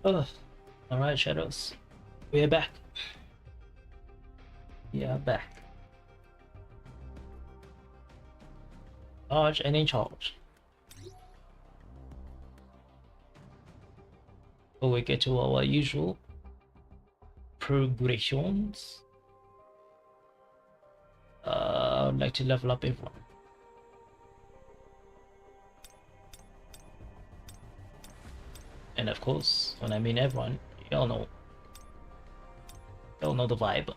Oh, alright, Shadows. We're back. Yeah, back. Charge and in charge. So we get to our usual progressions. I'd like to level up everyone. And of course, when I mean everyone, y'all know the vibe.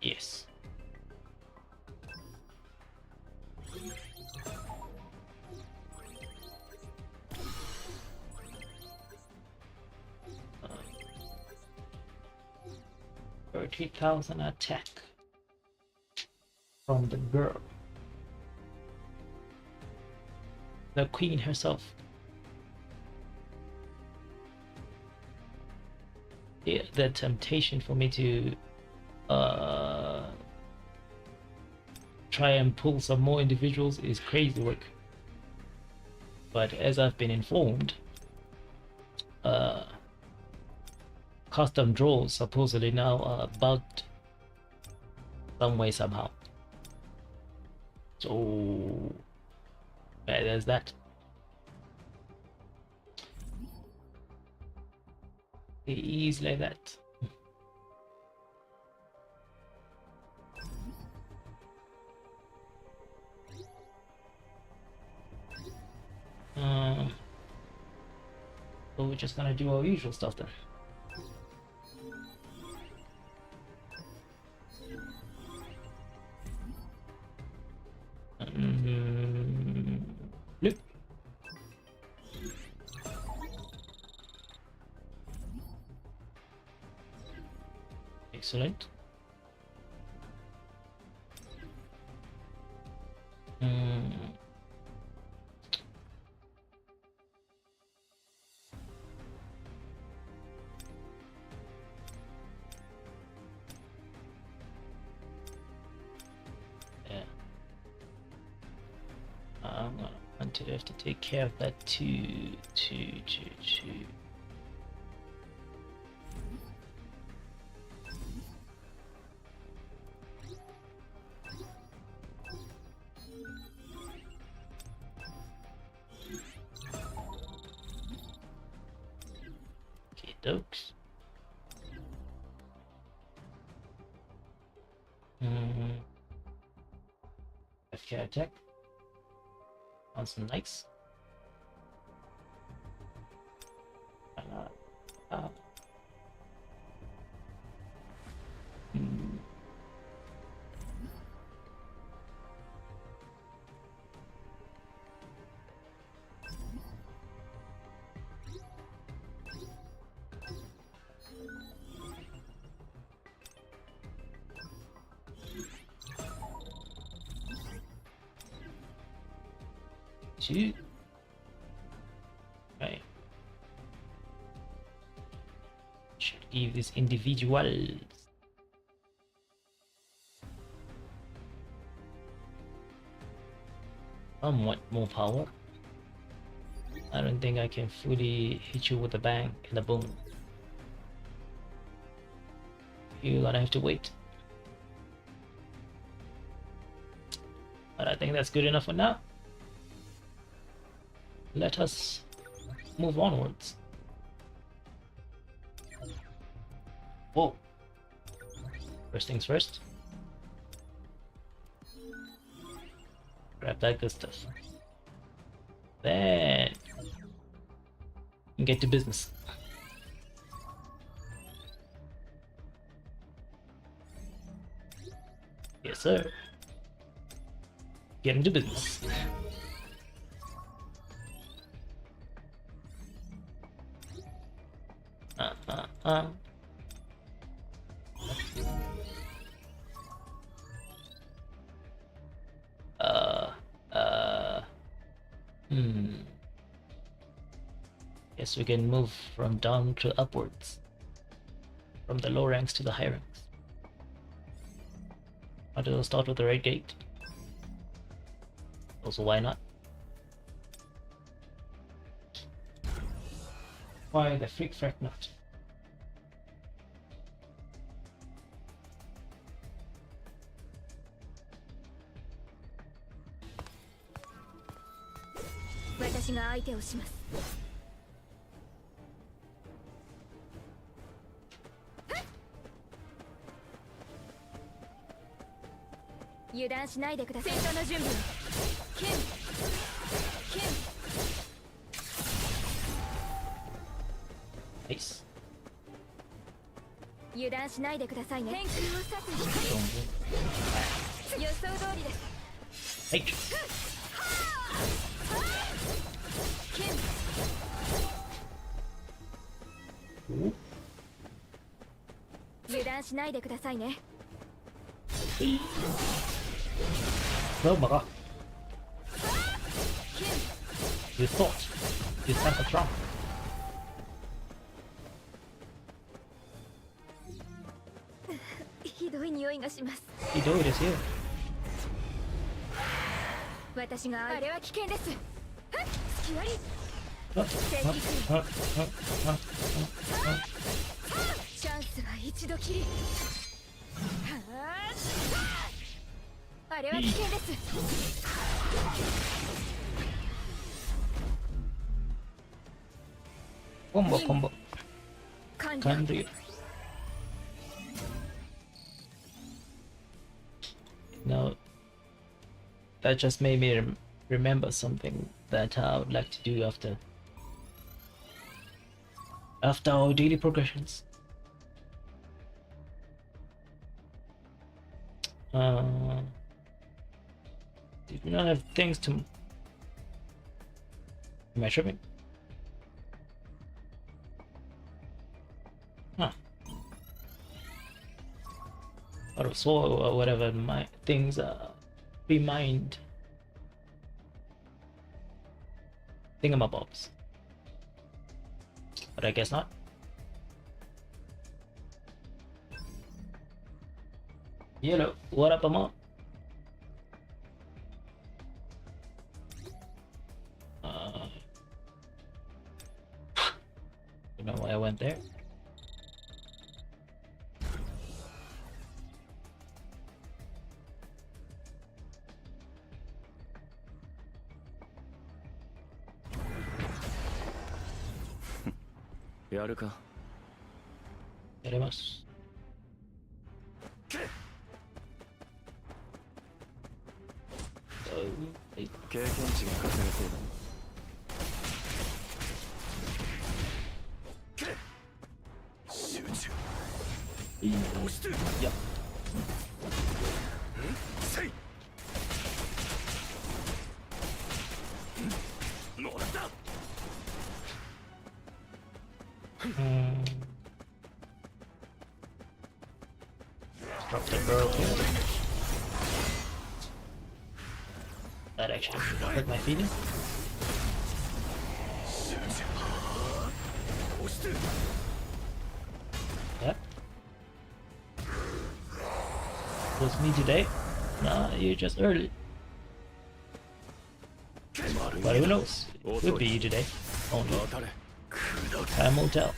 Yes. Uh, 30,000 attack from the girl, the queen herself. Yeah, the temptation for me to try and pull some more individuals is crazy work. But as I've been informed, custom draws supposedly now are bugged some way somehow. So yeah, there's that. It is like that. So we're just gonna do our usual stuff then. Look. Excellent. I'm gonna want to have to take care of that too. Okay, dokes. FK attack. That's nice. Two. Right. Should give these individuals somewhat more power. I don't think I can fully hit you with a bang and a boom. You're gonna have to wait. But I think that's good enough for now. Let us move onwards. Whoa. First things first. Grab that good stuff. Then get to business. Yes, sir. Get into business. Guess we can move from down to upwards, from the low ranks to the high ranks. Might as well start with the red gate. Also, why not? Why the freak frack not? Nice. 油断しないでくださいね。天空を指す予想通りです。はい。油断しないでくださいね。Oh my god. You thought you sent a trap. ひどい匂いがします。ひどいですよ。私があれは危険です。隙あり。チャンスは一度きり。あれは危険です。コンボコンボ。完了。Now, that just made me remember something that I would like to do after our daily progressions. Did we not have things to... Am I tripping? Huh. Out of soil or whatever my things remind thingamabobs, but I guess not. Hello, what up, Mom? You know why I went there? Yaruka. やれます。経験値が稼げそうだ。集中。押して。いや。せい。もらった。Drop the barrel here. That actually hurt my feelings. Yep. Was me today? Nah, you're just early. But who knows? It could be you today. Only time will tell.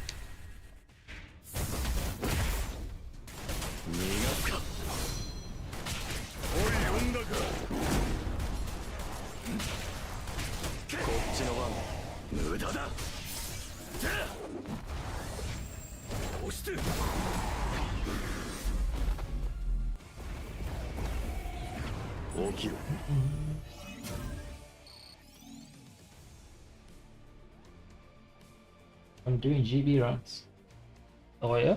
I'm doing GB runs. Oh yeah?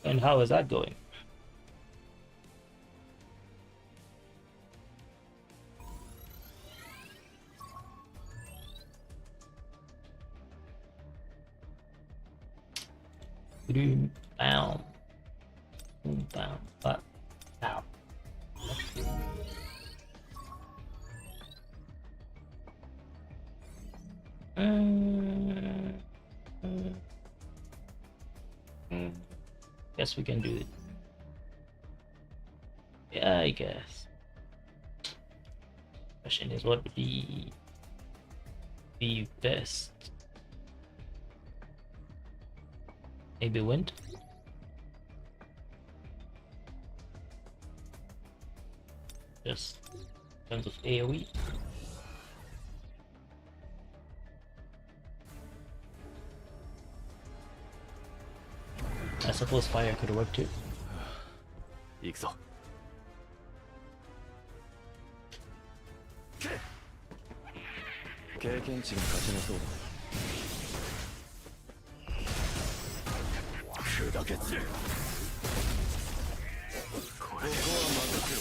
And how is that going? Boom, down, boom, down, but down. Guess we can do it. Yeah, I guess. Question is, what would be the best? Maybe wind? Just in terms of AoE. I suppose fire could work too. 行くぞ。経験値が勝ちなそうだ。砕け散れ。これでここは任せろ。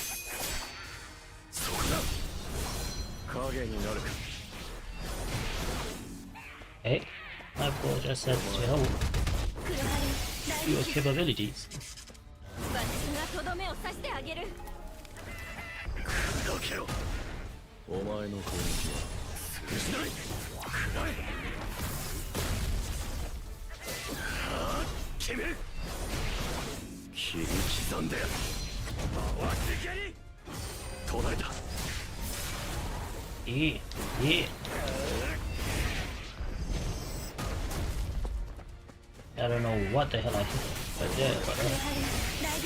そこだ。影になるか。Hey, my ball just said to help 黒羽 your 大撃 capabilities. 私がとどめを刺してあげる。砕けろ。お前の攻撃は通じない。食らえ。はあ、てめえ。切り刻んで回ってけり。途絶えた。Yeah, yeah. I don't know what the hell I hit, but yeah, 黒 but 羽大撃。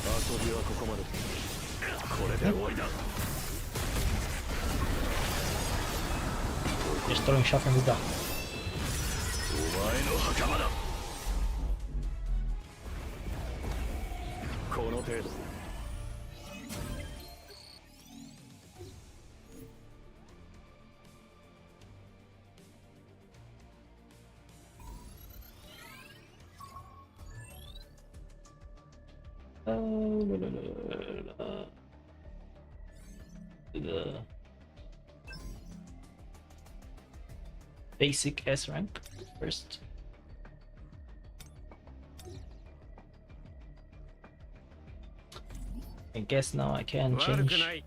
遊びはここまで。これで終わりだ。 just throwing shot from the gun. お前の墓場だ。この程度。The basic S rank first. I guess now I can change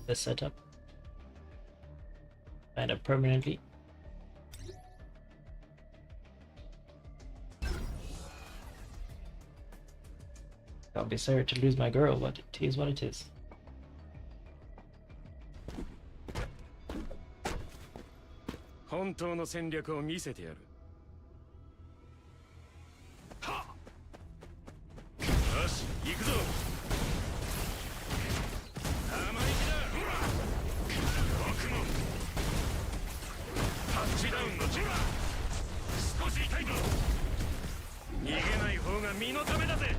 the setup kind of permanently. I'll be sorry to lose my girl, but it is what it is. 本当の戦略を見せてやる。よし、行くぞ。玉行きだ。僕もタッチダウンの時間。少し痛いぞ。逃げない方が身のためだぜ。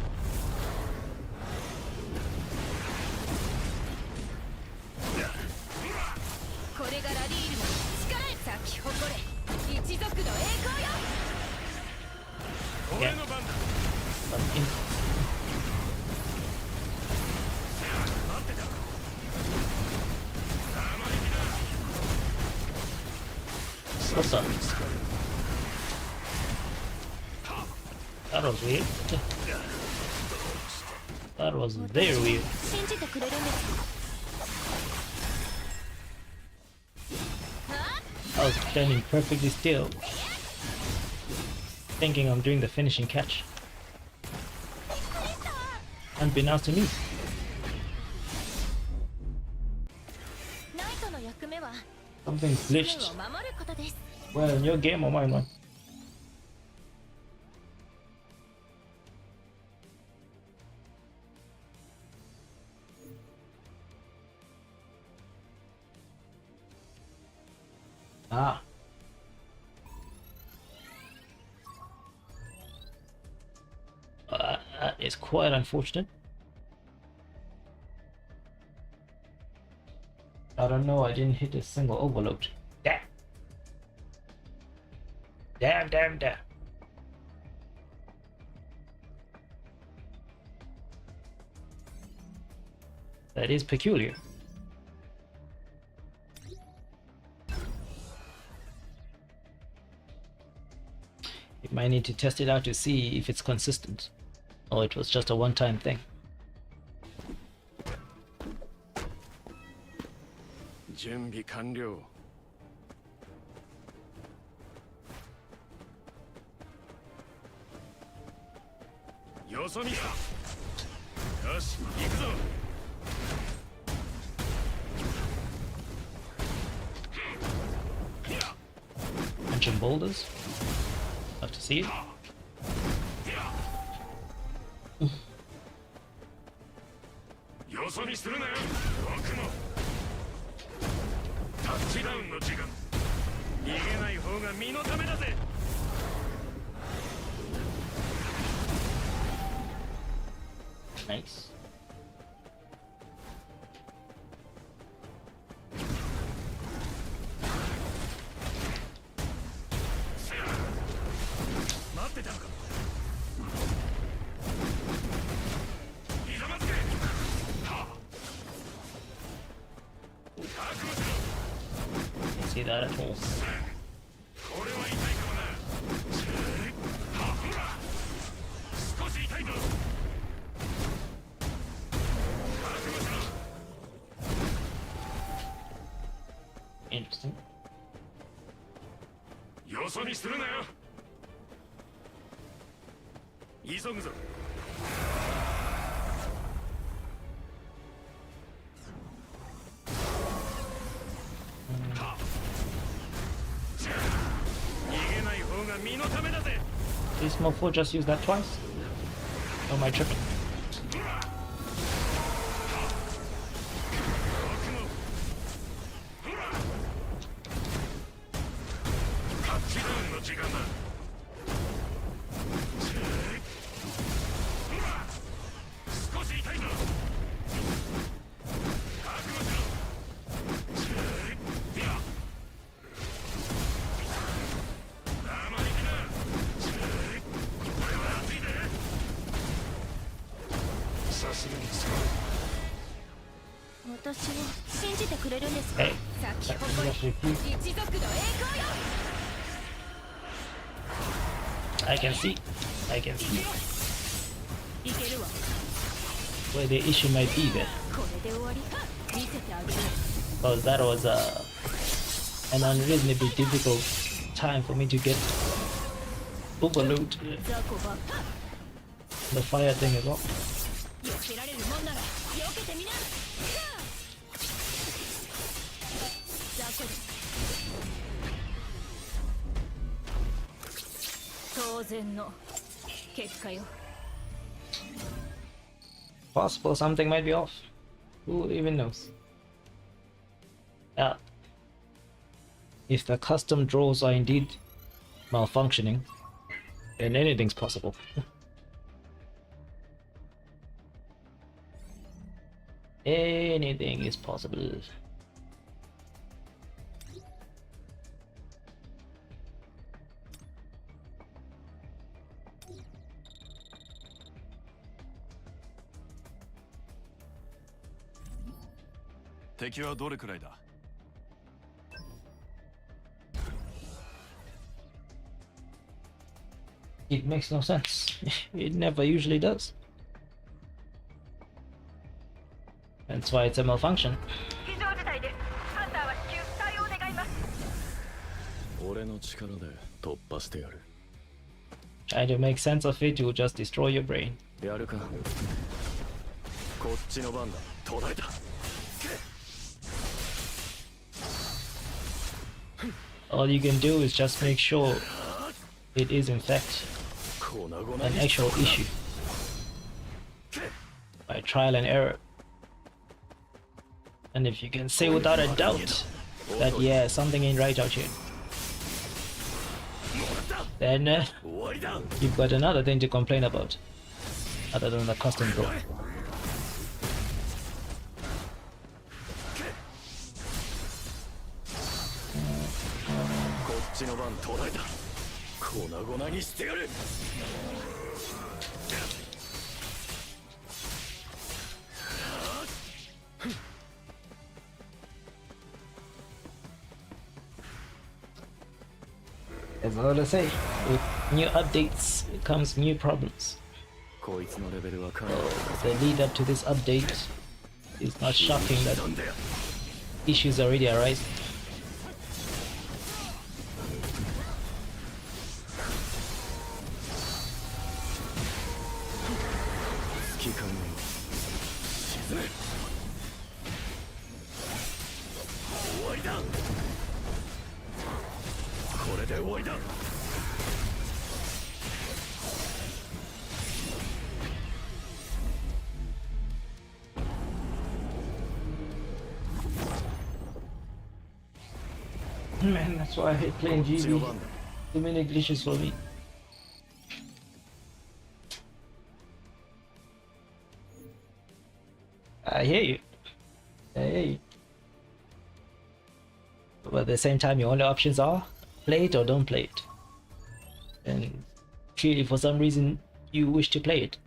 これがラディールの力へ咲き誇れ。一族の栄光よ。 Yeah. 俺の番だ。 But in 待ってた。玉行きだ。 what's up? That was weird. That was very weird. 信じてくれるんですか。 I was standing perfectly still, thinking I'm doing the finishing catch. Unbeknownst to me. ナイトの役目は Something 天 glitched. を守ることです。 Well, in your game or mine one. Ah. That is quite unfortunate. I don't know, I didn't hit a single overload. Damn. Damn, damn, damn. That is peculiar. You might need to test it out to see if it's consistent, or it was just a one-time thing. 準備完了。よそ見さ。よし行くぞ。 Punching boulders. Love to see it. よそ見するなよ。僕もタッチダウンの時間。逃げない方が身のためだぜ。 Nice. 待ってたのか。ひざまずけ。はあ。覚悟しろ。 Can't see that at all. これは痛いかもな。はあ。少し痛いぞ。 Interesting. よそ見するなよ。急ぐぞ。 逃げない方が身のためだぜ。 This mofo just used that twice. Oh my tripping. タッチダウンの時間だ。少し痛いぞ。覚悟しろ。いや。生意気な。これは熱いぜ。さすがに使う。私を信じてくれるんですか？ Hey, 先 that ほ was ど actually cute. 一族の栄光よ。 I can see. I can see いけるわ。 where the issue might be there. これで終わり。見せてあげる。 Because that was an unreasonably difficult time for me to get overload 雑魚ばっか。 the fire thing as well. 避けられるもんなら避けてみな。雑魚です。当然の結果よ。 Possible something might be off. Who even knows? Yeah. If the custom draws are indeed malfunctioning, then anything's possible. Anything is possible. It makes no sense. It never usually does. That's why it's a malfunction. 非常事態です。ハンターは至急対応願います。俺の力で突破してやる。 Trying to make sense of it will just destroy your brain. やるか。こっちの番だ。途絶えた。 All you can do is just make sure it is in fact an actual issue by trial and error. And if you can say without a doubt that yeah, something ain't right out here, then you've got another thing to complain about other than the custom draw. こっちの番途絶えた。粉々にしてやる。 As all I say, with new updates comes new problems. こいつのレベルはかなり So the lead up to this update is not shocking that なんだよ。 issues already arising. Man, that's why I hate playing 強 GB. 番だ Too many glitches for me. I hear you. I hear you. But at the same time, your only options are play it or don't play it. And clearly, for some reason, you wish to play it.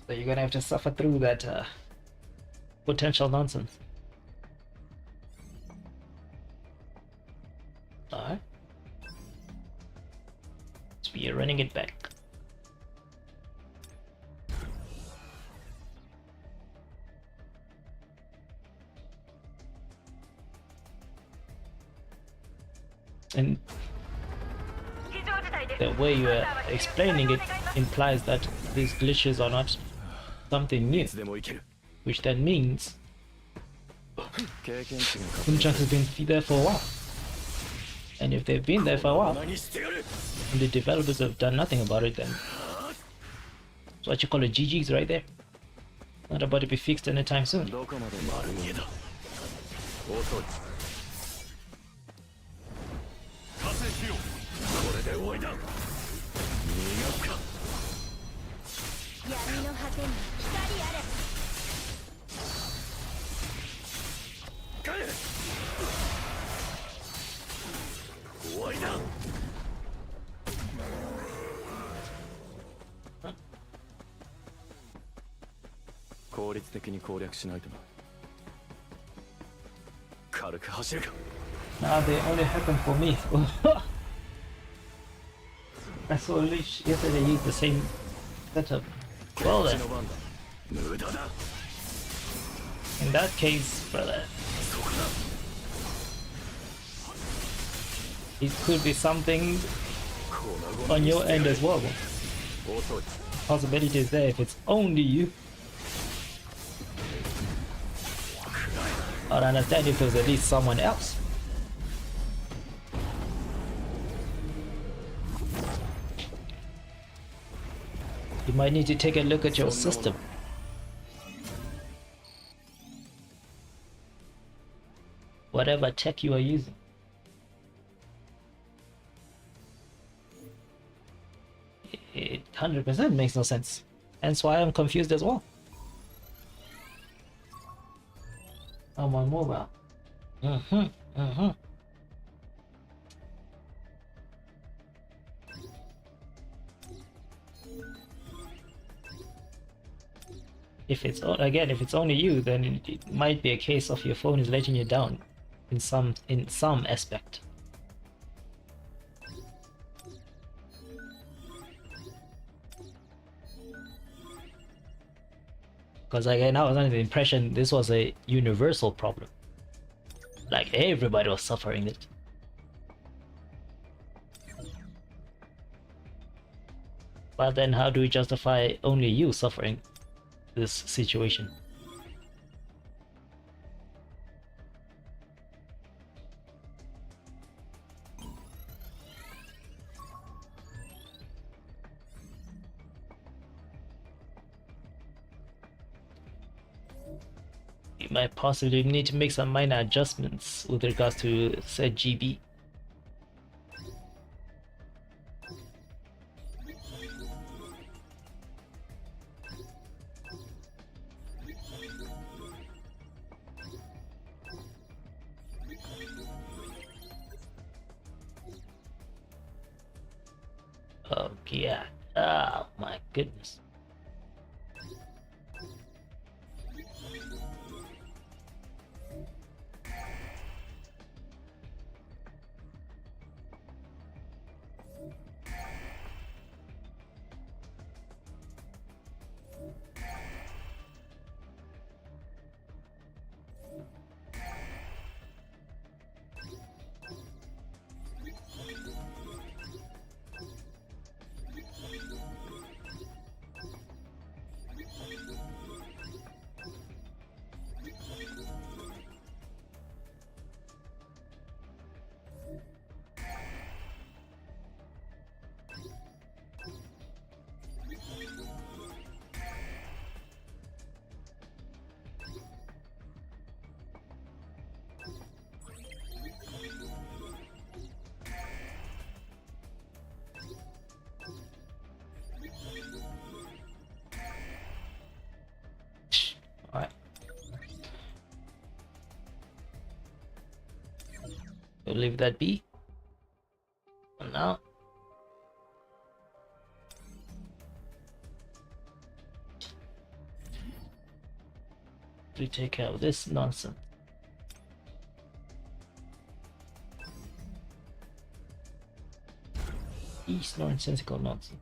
So you're gonna have to suffer through that potential nonsense. Alright. So we are running it back. And the way you are explaining it implies that these glitches are not something new, いつでもいける which then means 経験値が Kunchak has been there for a while. And if they've been there for a while, 何してやる and the developers have done nothing about it, then it's what you call a GG's right there. Not about to be fixed anytime soon. どこまで丸見えだ遅い加勢しようこれで終わりだ逃がすか闇の果てに光あれ帰れ終わりだ効率的に攻略しないとな軽く走るか Nah, they only happen for me. I saw Lich yesterday use the same setup. Well こっ then, ちの番だ無駄だ in that case, brother, そこだ it could be something 粉々 on に your して end やれ as well. 遅い Possibility is there if it's only you. I'd understand if it was at least someone else. You might need to take a look at your system. Whatever tech you are using. It 100% makes no sense. Hence why I'm confused as well. I'm on mobile. If it's again, if it's only you, then it might be a case of your phone is letting you down in some aspect. Because again, I was under the impression this was a universal problem. Like everybody was suffering it. But then how do we justify only you suffering this situation? You might possibly need to make some minor adjustments with regards to said GB. Oh yeah. Oh my goodness. We'll leave that be. And now we take care of this nonsense. These nonsensical nonsense.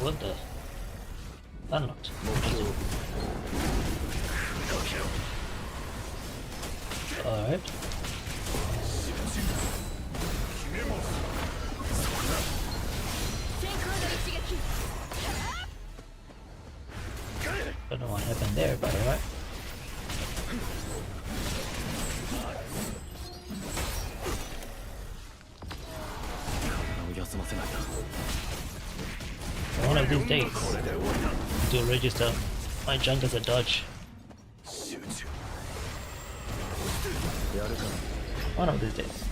What the? Unlocked. Alright. Don't know what happened there, but alright. One of these days, to register my junk as a dodge. One of these days.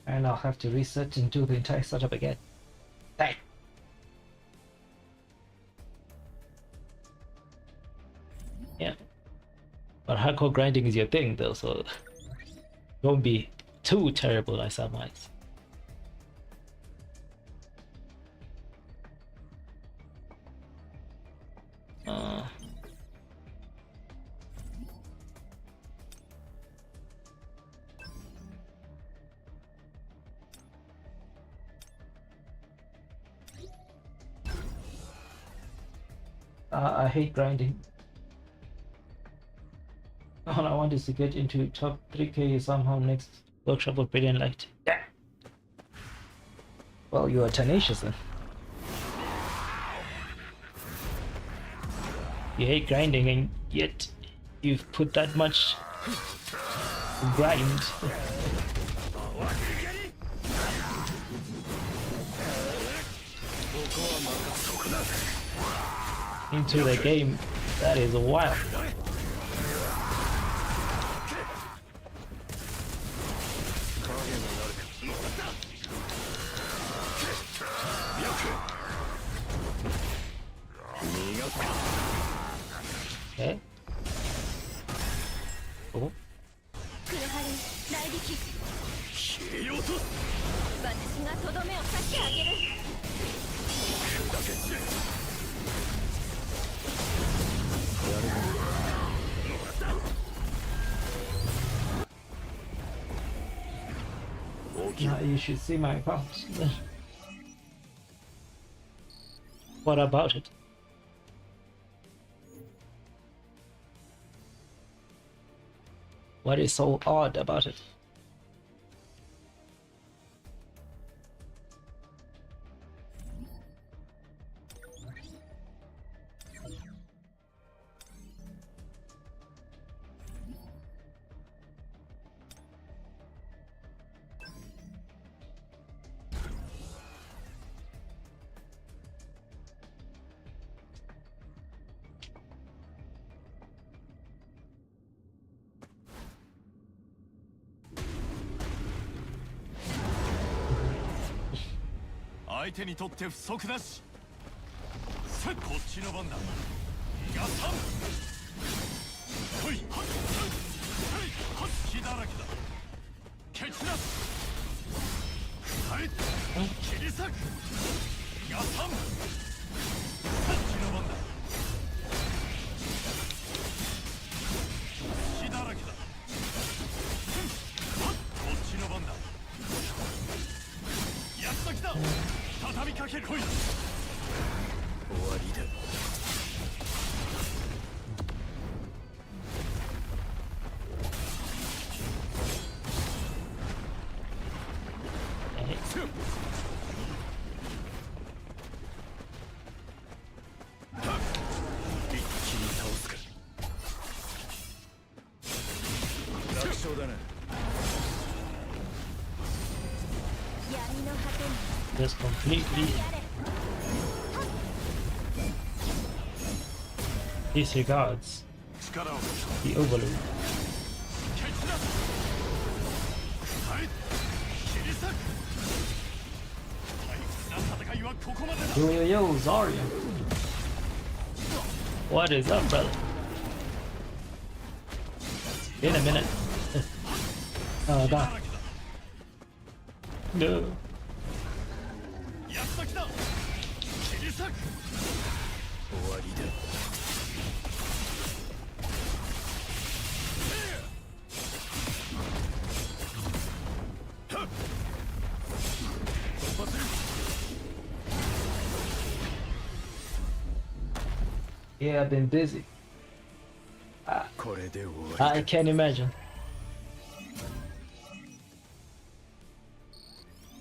And I'll have to reset and do the entire setup again. Dang. Yeah. But hardcore grinding is your thing though, so don't be too terrible like some might. I hate grinding. All I want is to get into top 3k somehow next workshop of Brilliant Light. Yeah. Well, you are tenacious then. You hate grinding and yet you've put that much grind into the game. That is wild. Okay. Oh. 私がとどめを刺してあげる。 Now you should see my account. What about it? What is so odd about it?相手にとって不足なし。さあこっちの番だ。逃がさん。ほいはっはっはっ隙だらけだ。蹴散らす。はい切り裂く。逃がさん。こっちの番だ。け来い。終わりだ。一気に倒すか。楽勝だな。 闇の果てに Just completely やれ。 disregards 力を the overload. 蹴散らす。はい。切り裂く。退屈な戦いはここまでだ。 Yo, yo, yo, Zarya. What is up, brother? In a minute. Oh, God. No. やっ先だ。切り裂く。終わりだ。 Yeah, I've been busy. これで終わり I can't imagine.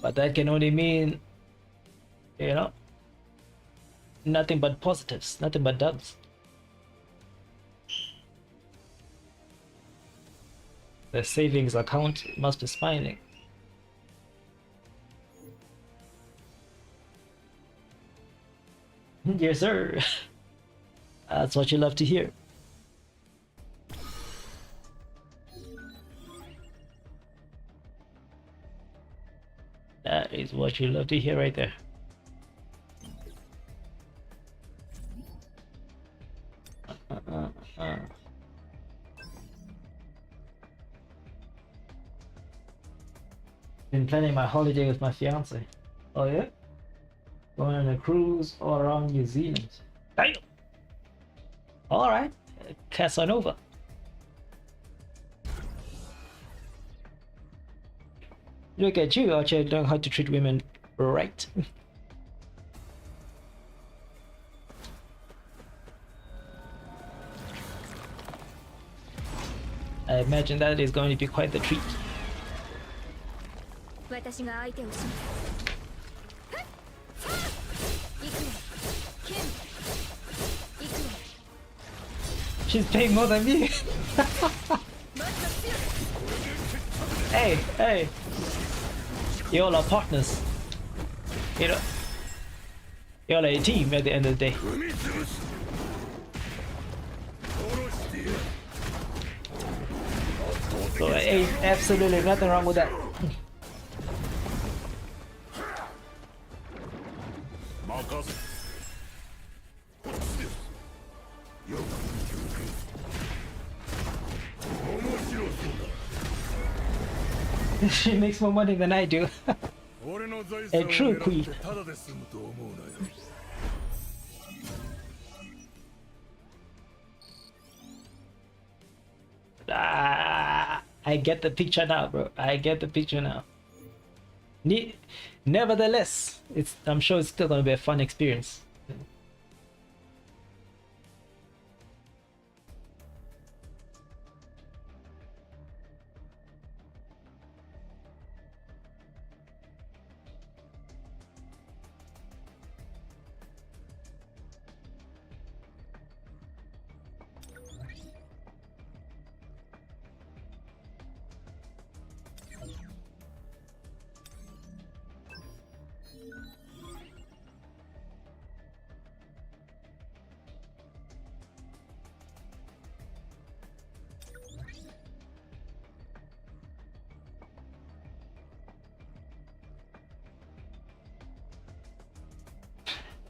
But that can only mean, you know, nothing but positives, nothing but dubs. The savings account must be smiling. Yes, sir. That's what you love to hear. That is what you love to hear right there. Been planning my holiday with my fiance. Oh yeah? Going on a cruise all around New Zealand. Damn! Alright, Casanova. Look at you out here learning how to treat women right. I imagine that is going to be quite the treat. 私が相手をします。行くよ。剣。行くよ。 She's paying more than me. もっと強く。 Hey, hey. You all are partners. You know, you all are a team at the end of the day. 踏み潰す。殺してやる。 So ain't absolutely nothing wrong with that. 任せ。こっちです。よく面白そうだ。 She makes more money than I do. 俺の財 A 産を true 狙 queen. ってただで済むと思うなよ。 I get the picture now, bro. I get the picture now. Nevertheless, I'm sure it's still gonna be a fun experience.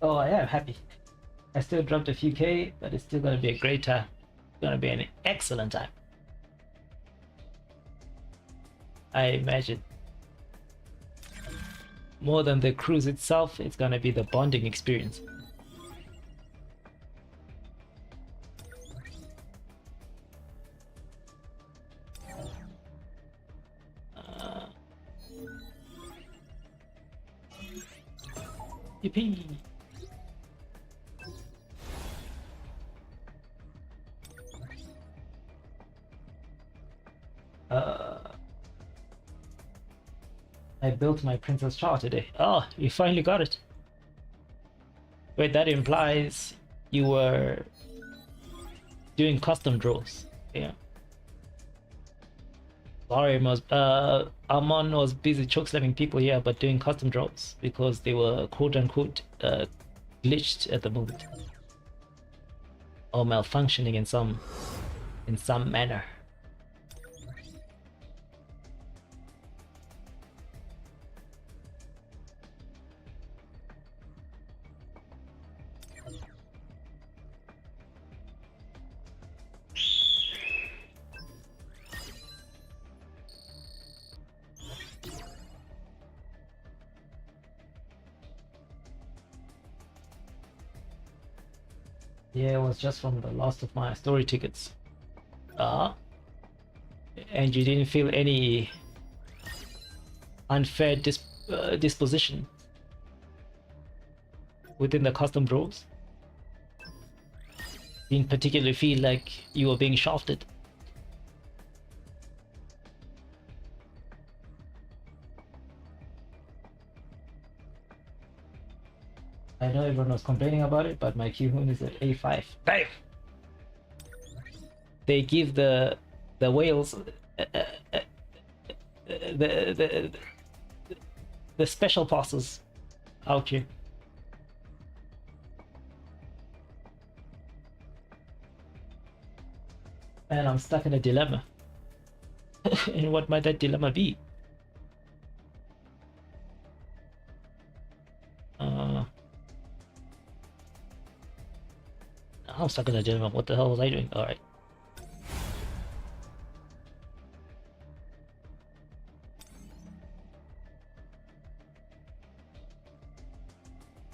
Oh, I am happy. I still dropped a few K, but it's still gonna be a great time. It's gonna be an excellent time. I imagine. More than the cruise itself, it's gonna be the bonding experience. Yippee! I built my princess char today. Oh, you finally got it. Wait, that implies you were doing custom draws. Yeah. Sorry, Armon was busy chokeslamming people here, but doing custom draws because they were quote unquote glitched at the moment or malfunctioning in some manner. Yeah, it was just from the last of my story tickets. And you didn't feel any unfair disposition within the custom draws? Didn't particularly feel like you were being shafted? I know everyone was complaining about it, but my Q-Moon is at A5. Damn! They give the whales the special passes out here. And I'm stuck in a dilemma. And what might that dilemma be? I'm stuck in a dilemma. What the hell was I doing? Alright.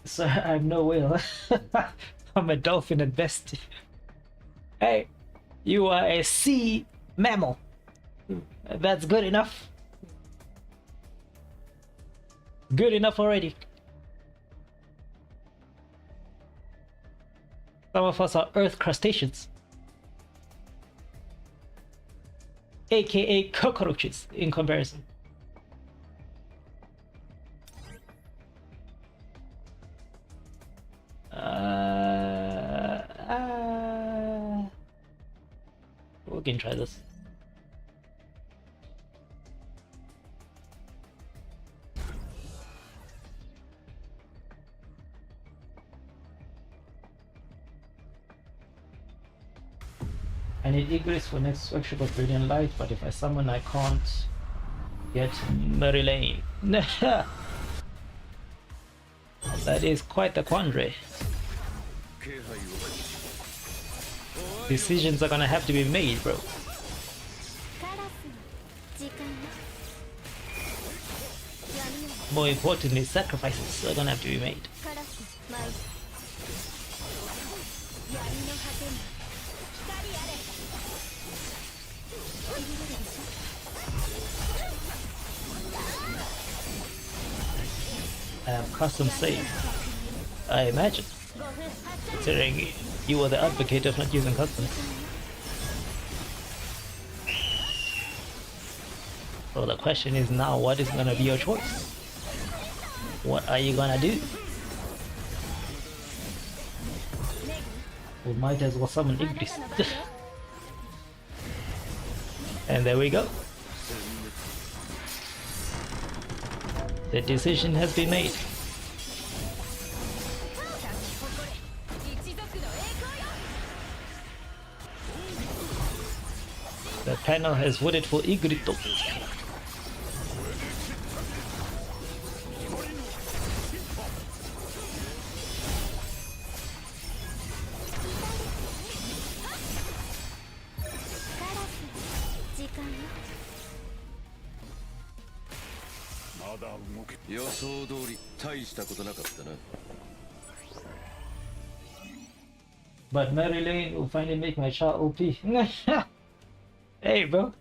So I'm no whale. I'm a dolphin at best. Hey, you are a sea mammal. That's good enough. Good enough already. Some of us are earth crustaceans, aka cockroaches in comparison. We can try this. I need Igris for next workshop of Brilliant Light, but if I summon I can't get Marilyn. That is quite the quandary. Decisions are gonna have to be made, bro. More importantly, sacrifices are gonna have to be made. I have custom save, I imagine, considering you were the advocate of not using custom. So the question is now, what is gonna be your choice? What are you gonna do? We might as well summon Igris. And there we go. The decision has been made. The panel has voted for Igrito. But Mary Lane will finally make my child OP. Hey bro,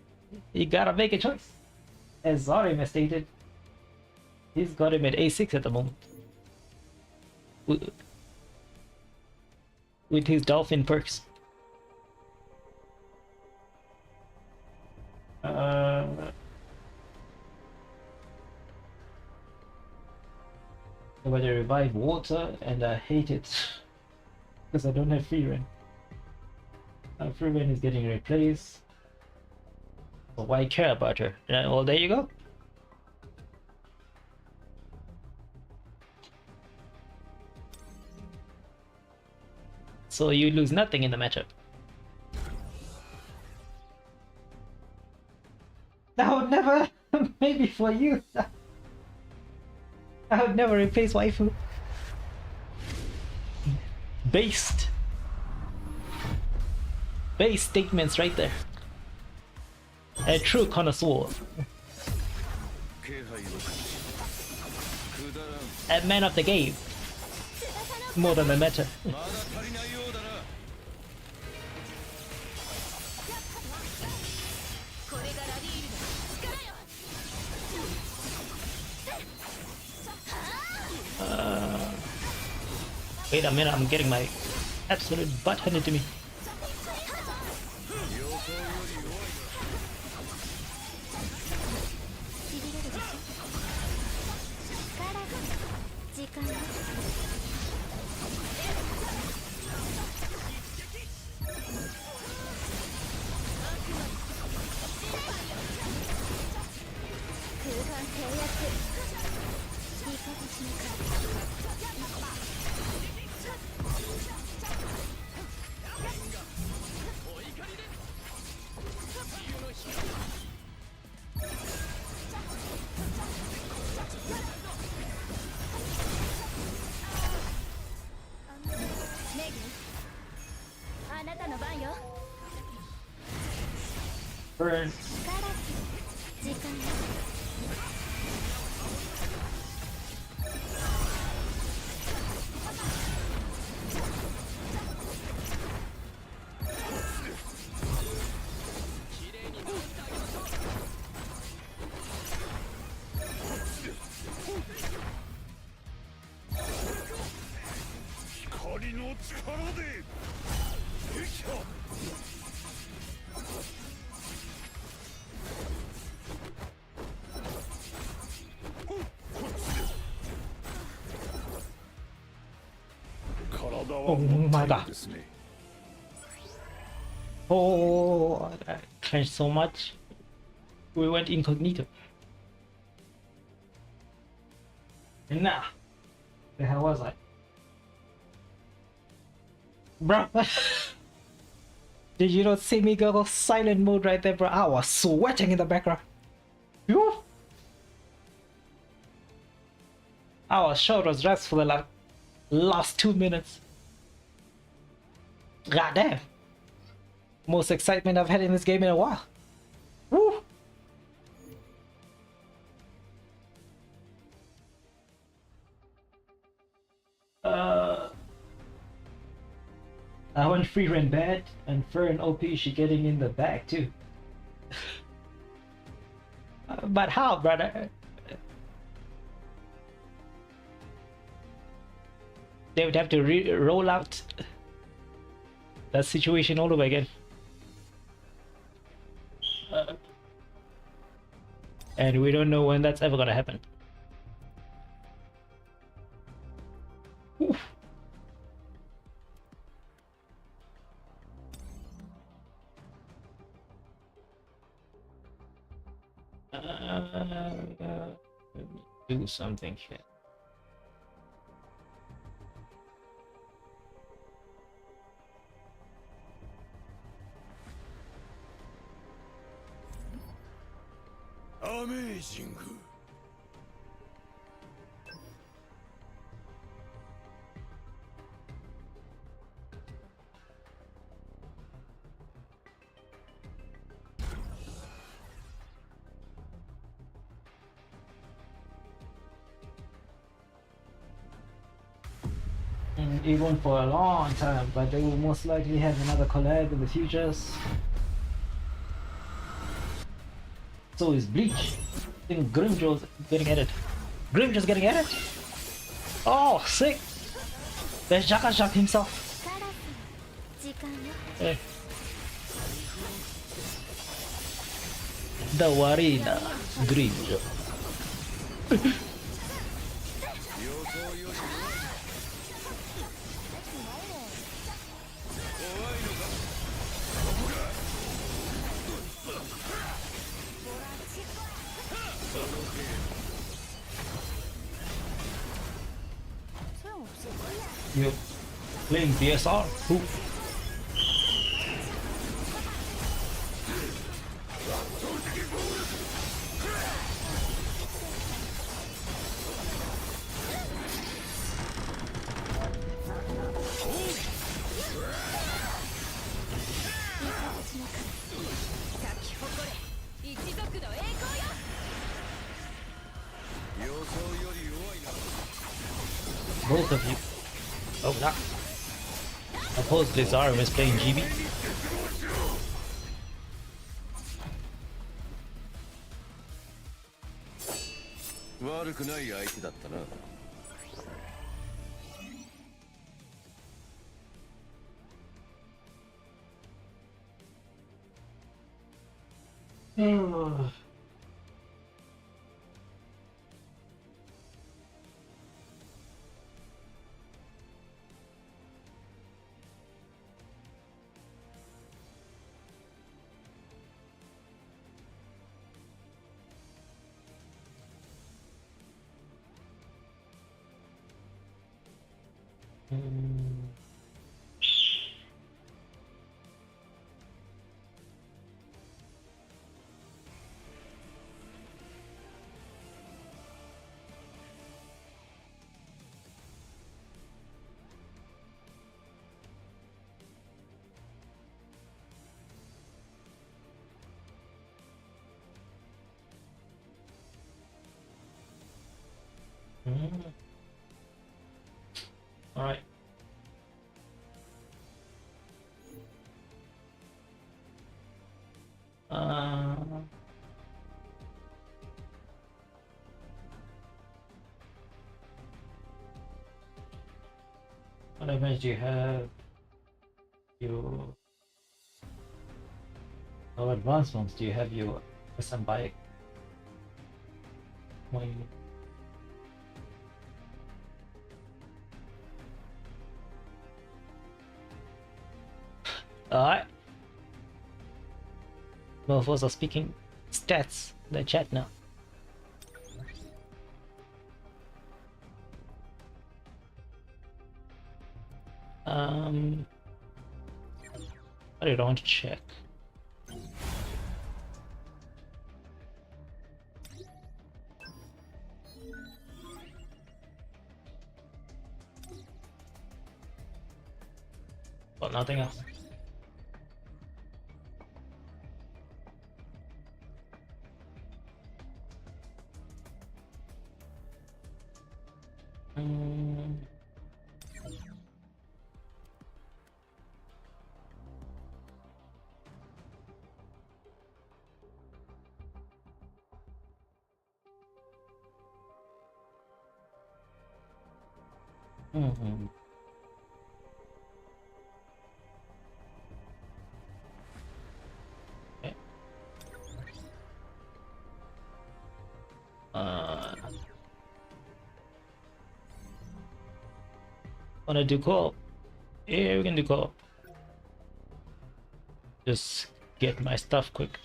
you gotta make a choice. As Zarim has stated, he's got him at A6 at the moment. with his dolphin perks. But I revive water and I hate it because I don't have free reign. Free reign is getting replaced. So why care about her? Well, there you go. So you lose nothing in the matchup. That would never, maybe for you. I would never replace waifu. Based statements right there. A true connoisseur. A man of the game. More than a meta. これがラディールの力よ。 Wait a minute, I'm getting my absolute butt handed to me. Burn. Oh my god. Oh, I clenched so much. We went incognito. Nah. The hell was I? Bro. Did you not see me go silent mode right there, bro? I was sweating in the background. Phew. Our shot was rest for the last 2 minutes. God damn. Most excitement I've had in this game in a while. Woo. I went free run bad, and Fern OP she getting in the bag too. But how, brother? They would have to roll out that situation all over again. And we don't know when that's ever gonna happen. Oof. Do something here. Amazing. Even for a long time, but they will most likely have another collab in the futures. So is Bleach. I think Grimjo's getting at it. Grimjo's getting at it. Oh, sick. There's Jaka Shock himself. カラス時間よ Hey. The Warina Dream. 这种事情 You playing DSR? Who? Both of you. Oh, not. Opposed Blizzard was playing GB. 悪くない相手だったな。All right. What events do you have? Your how advanced ones do you have? Your SM bike. Alright. Both of us are speaking stats in the chat now. I don't want to check. But nothing else. Okay. Wanna do co-op? Yeah, we can do co-op. Just get my stuff quick.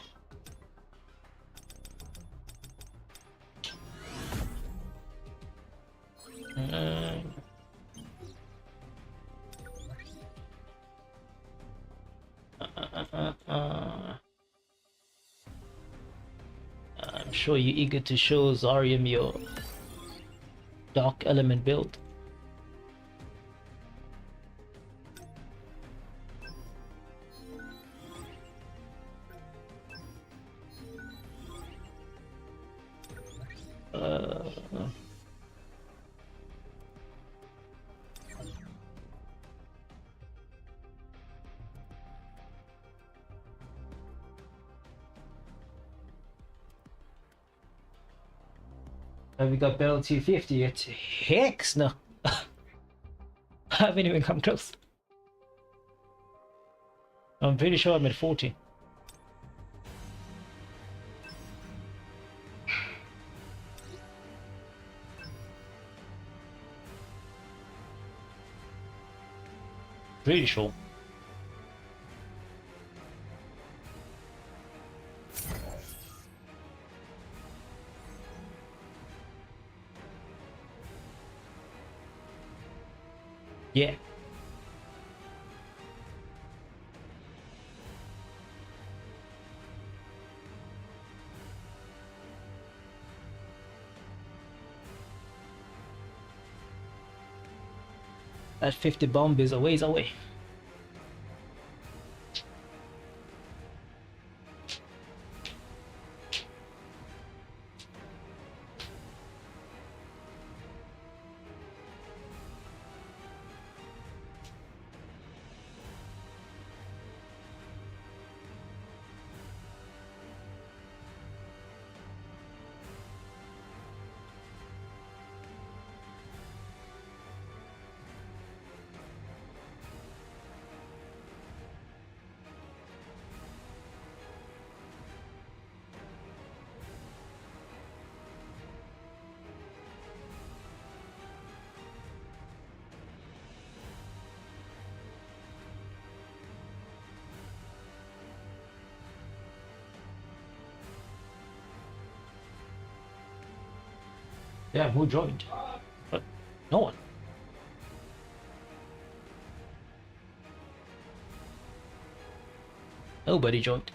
I'm sure you're eager to show Zarium your dark element build. Have we got Bell 250 yet? Hex no! haven't even come close. I'm pretty sure I'm at 40. Pretty sure. Yeah. That 50 bomb is a ways away. Yeah, who joined? But no one. Nobody joined.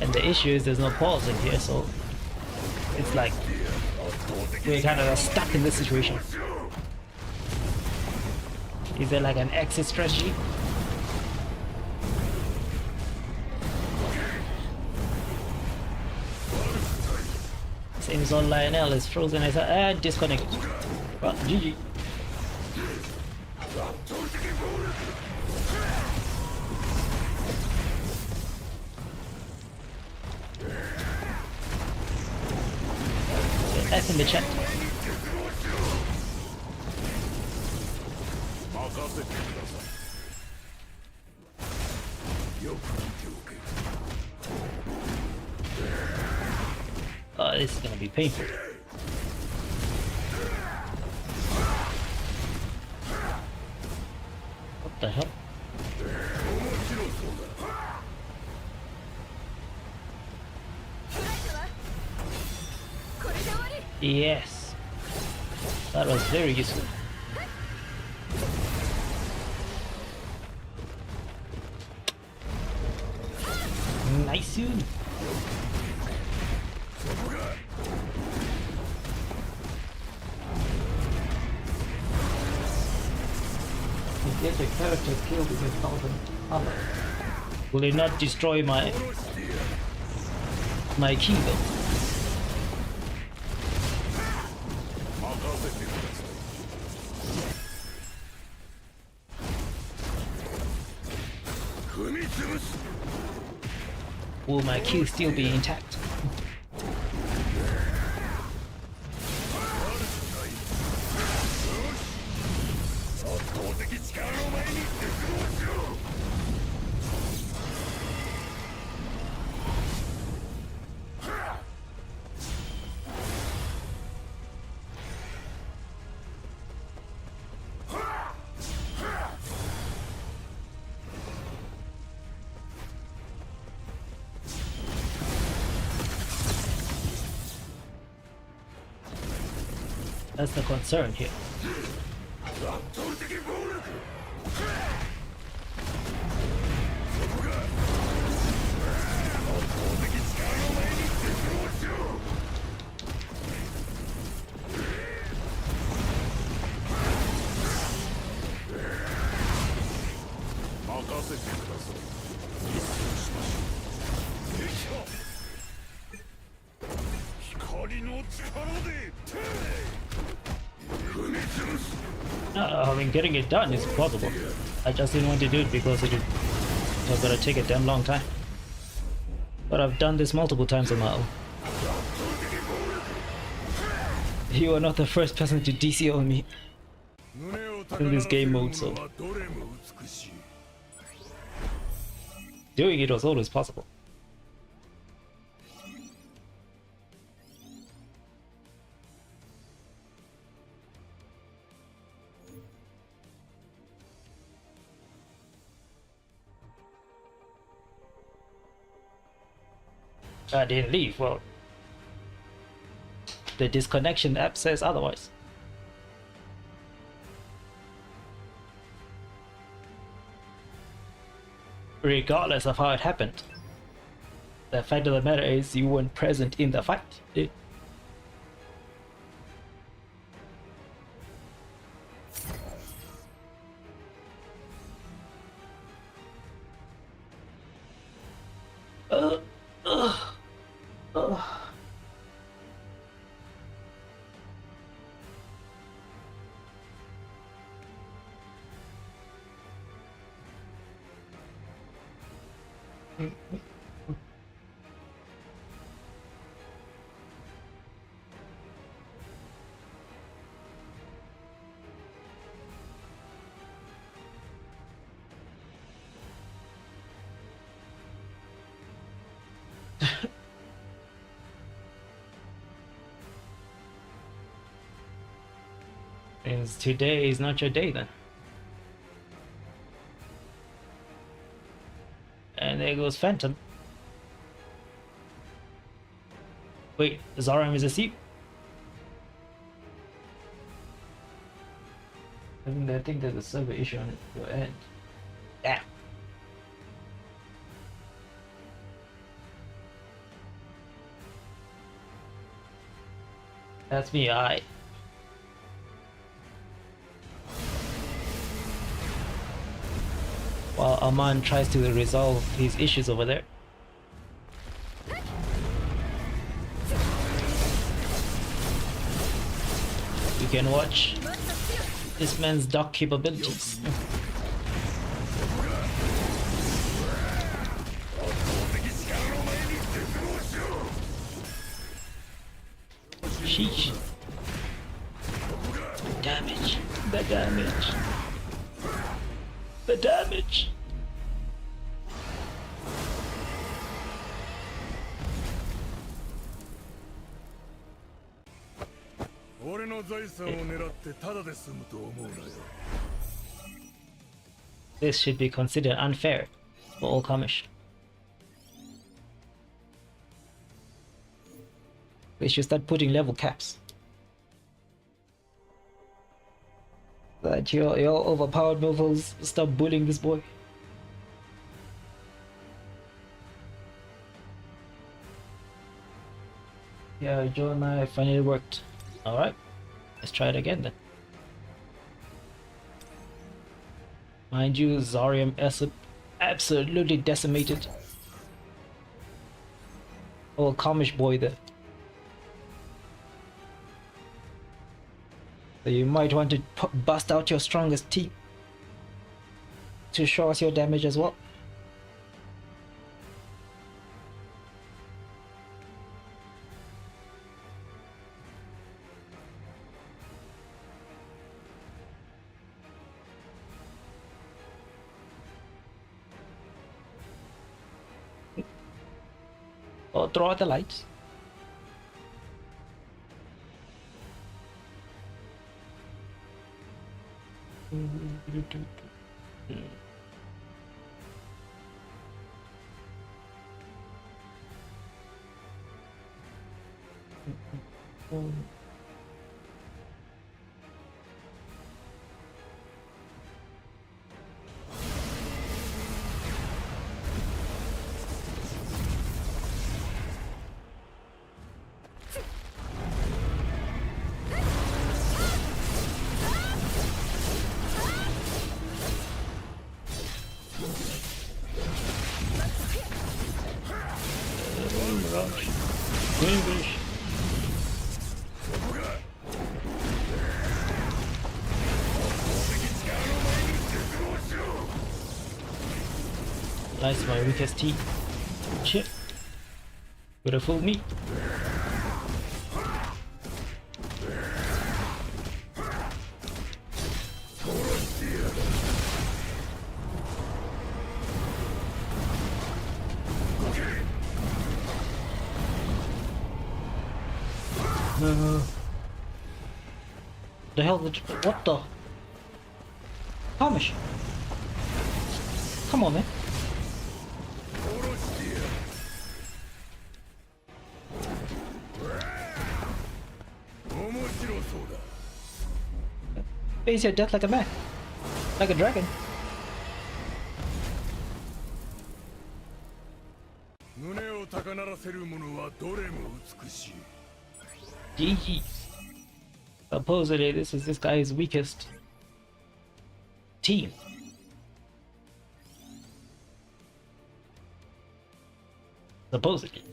And the issue is there's no pause in here, so it's like we're kind of stuck in this situation. Is there like an exit strategy? Seems on Lionel is frozen as a disconnect. Well, GG. F in the chat. 任せてください。よく見ておけ。 This is gonna be painful. What the hell? 面白そうだ。 これで終わり。 Yes. That was very useful. Nice you. Get the character killed with 1,000 armor. Will it not destroy my key though? 任せてください。踏み潰す。 Will my key still be intact? 圧倒的力の前に絶望しろ。 That's the concern here. 圧倒的暴力。 任せてください。一掃しましょう。よいしょ。光の力で。踏み潰す。 I mean, getting it done is possible. I just didn't want to do it because it was gonna take a damn long time. But I've done this multiple times on my own. You are not the first person to DC on me in this game mode, so doing it was always possible. I didn't leave. Well, the disconnection app says otherwise. Regardless of how it happened, the fact of the matter is you weren't present in the fight. Means today is not your day then. And there goes Phantom. Wait, Zaram is asleep? I think there's a server issue on your end. Damn. That's me, I. While Aman tries to resolve his issues over there. You can watch this man's dock capabilities. Sheesh. damage. The damage. The damage. 俺の財産を狙ってただで済むと思うなよ。This should be considered unfair for all comers. They should start putting level caps. That your overpowered mobiles stop bullying this boy. Yeah, Joe and I finally worked. Alright, let's try it again then. Mind you, Zarium is absolutely decimated. Oh, Comish boy there. So you might want to bust out your strongest team to show us your damage as well. Or throw out the lights. English. That's my weakest team. Shit. Would have fooled me. The hell did what the? Hamish! Come on, man. Face your death like a man. Like a dragon. GG. Supposedly this is this guy's weakest team. Supposedly.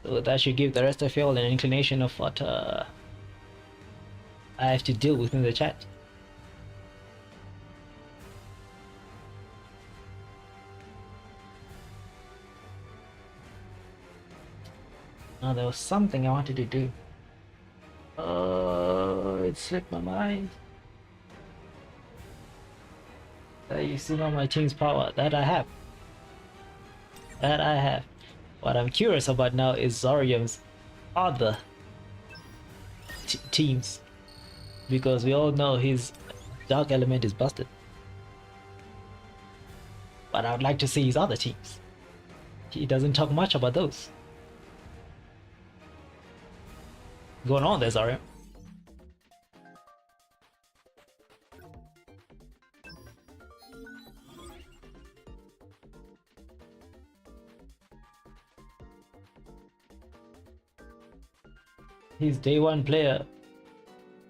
So that should give the rest of y'all an inclination of what I have to deal with in the chat. Now there was something I wanted to do. It slipped my mind. Using all my team's power. That I have. That I have. What I'm curious about now is Zarium's other teams. Because we all know his dark element is busted. But I would like to see his other teams. He doesn't talk much about those. Going on there, Zarium? He's day one player.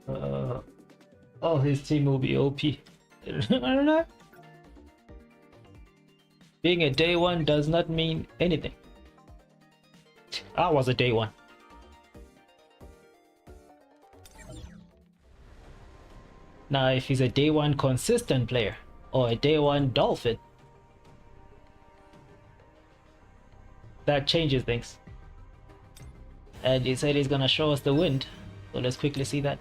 Oh, his team will be OP. I don't know. Being a day one does not mean anything. I was a day one. Now, if he's a day one consistent player or a day one dolphin, that changes things. And he said he's gonna show us the wind. So let's quickly see that.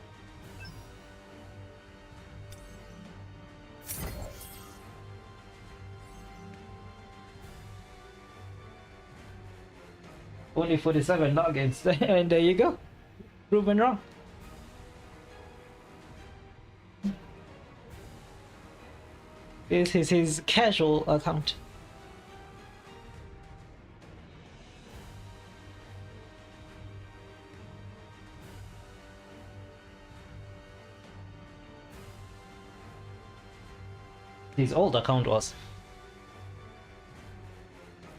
Only 47 logins, and there you go. Proven wrong. This is his casual account. His old account was.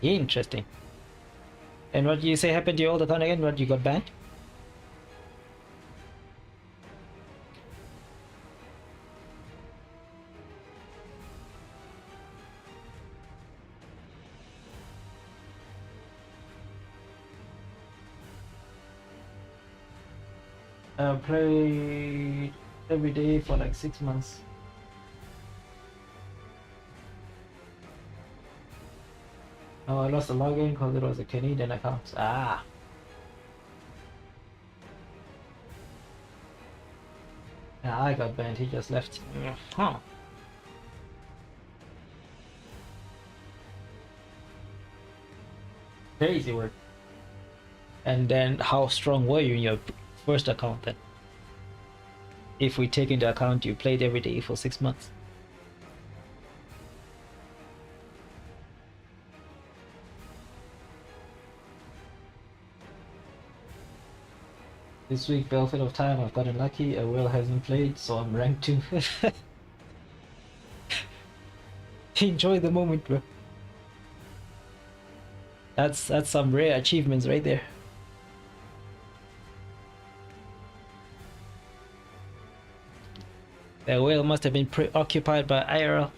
Interesting. And what you say happened to your old account again? What, you got banned? I played every day for like 6 months. Oh, I lost the login because it was a Canadian account. Ah. Yeah, I got banned. He just left. Huh. Crazy work. And then how strong were you in your first account then? If we take into account you played every day for 6 months. This week, Battlefield of Time, I've gotten lucky. A Will hasn't played, so I'm ranked 2. Enjoy the moment, bro. That's some rare achievements right there. The Will must have been preoccupied by IRL.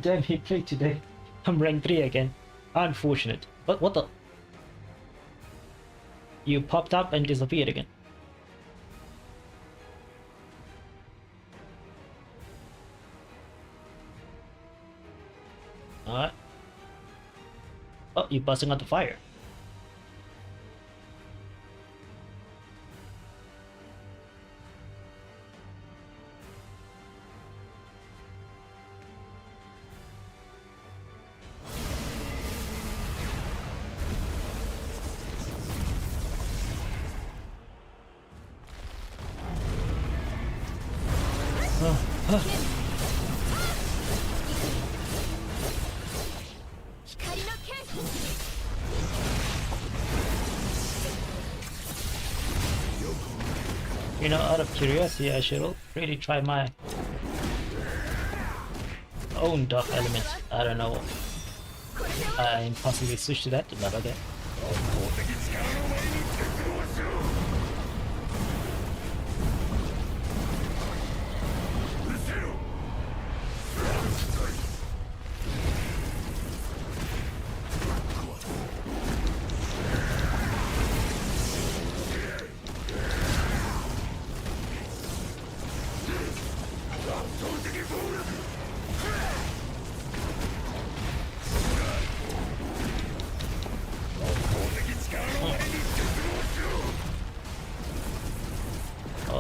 Damn, he played today. I'm rank 3 again. Unfortunate. What the? You popped up and disappeared again. Alright. Oh, you're busting out the fire. You know, out of curiosity, I should really try my own dark element. I don't know. I possibly switch to that, but okay.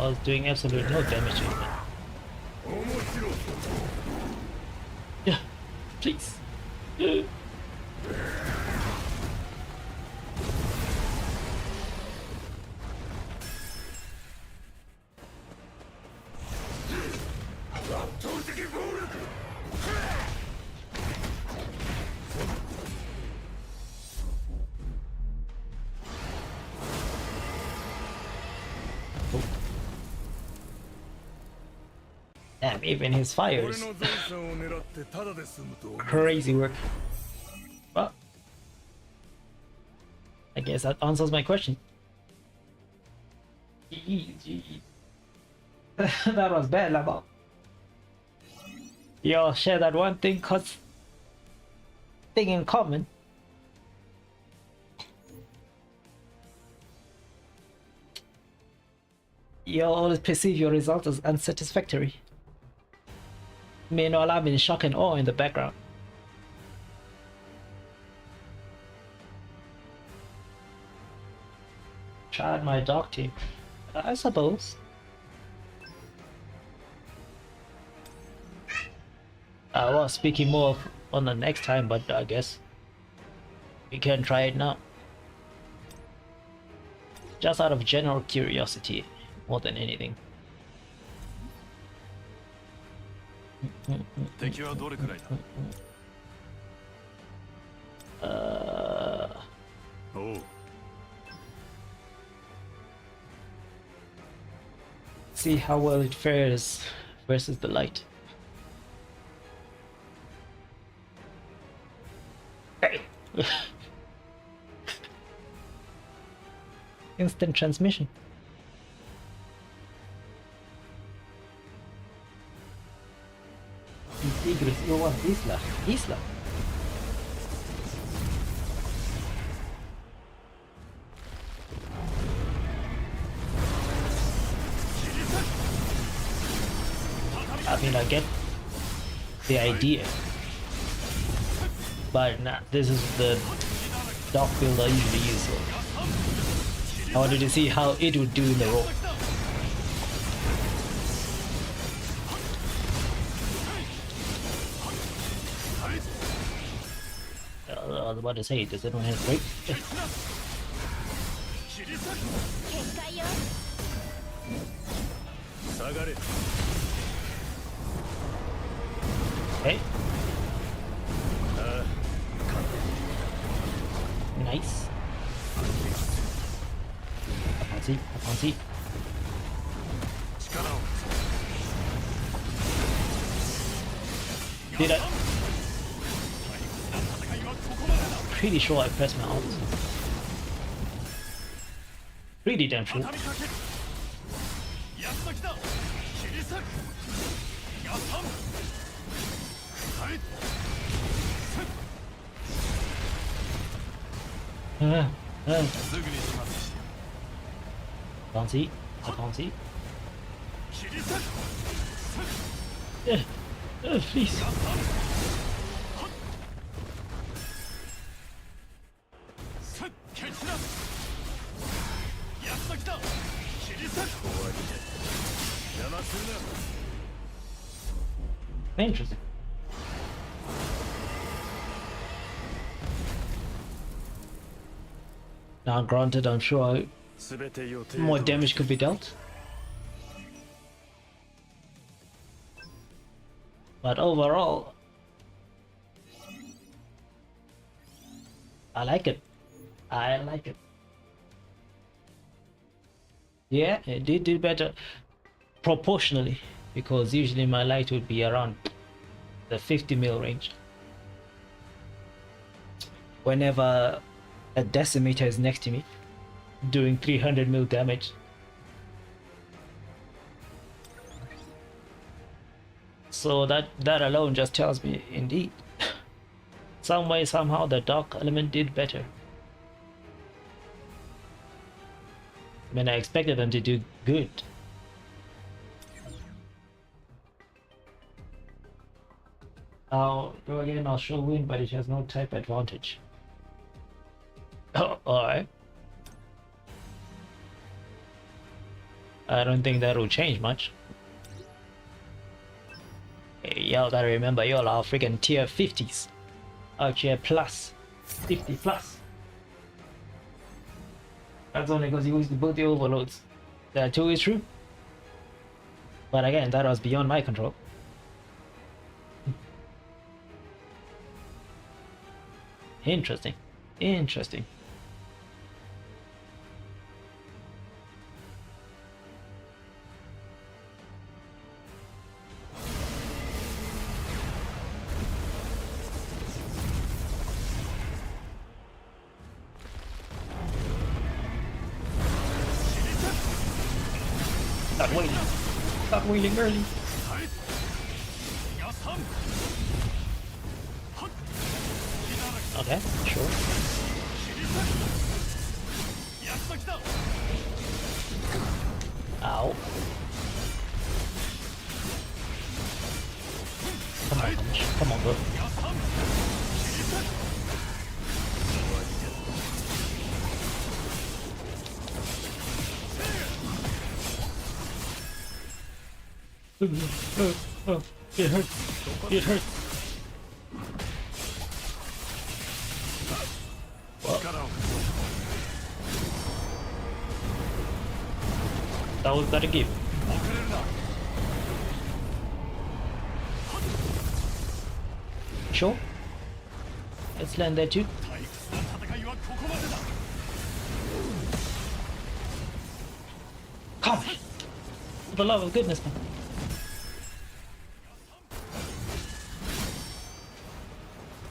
I was doing absolutely no damage to him. Yeah, please. Damn, even his fires. Crazy work. Well, I guess that answers my question. GG. That was bad, Lama. Yo, share that one thing, cause thing in common. You always perceive your results as unsatisfactory. Meanwhile, I'm in shock and awe in the background. Tried my dog team, I suppose. I was speaking more on the next time, but I guess we can try it now. Just out of general curiosity, more than anything. 敵はどれくらいだ。おう。See how well it fares versus the light. Hey. Instant transmission. Tigres, you want Isla? Isla. I mean, I get the idea, but nah, this is the dog build I usually use, so I wanted to see how it would do in the role. I was about to say, does anyone have break? 限界よ。下がれ。 Okay. Nice. I can't see. I can't see. 力を。 Did I? Pretty sure I pressed my alt. Pretty damn sure. 畳みかける。安崎だ。切り裂く。やさん。はい。 すぐに始末して。 Can't see. I can't see. 切り裂く。 Please. やさん。 蹴散らす。安崎だ。切り裂く。終わりだ。邪魔するな。 Interesting. Now, granted, I'm sure すべて予定 more damage could be dealt. But overall, I like it. I like it. Yeah, it did do better proportionally, because usually my light would be around the 50 mil range. Whenever a decimator is next to me, doing 300 mil damage. So that alone just tells me, indeed, some way, somehow, the dark element did better. I mean, I expected them to do good. I'll go again, I'll show win, but it has no type advantage. Oh, alright. I don't think that will change much. Hey, y'all gotta remember, y'all are freaking tier 50s. Tier plus. 50 plus. That's only because you used both the overloads. That too is true. But again, that was beyond my control. Interesting. Interesting. Start wailing. Start wailing early. やさん。はっ。Okay, sure. やっと来た Ow. Come on, come on, bro. やさん切り裂く It hurts. It hurts. 力を That was gotta give. 遅れるな Sure. Let's land there too. 退屈な戦いはここまでだ Come. For the love of goodness, man.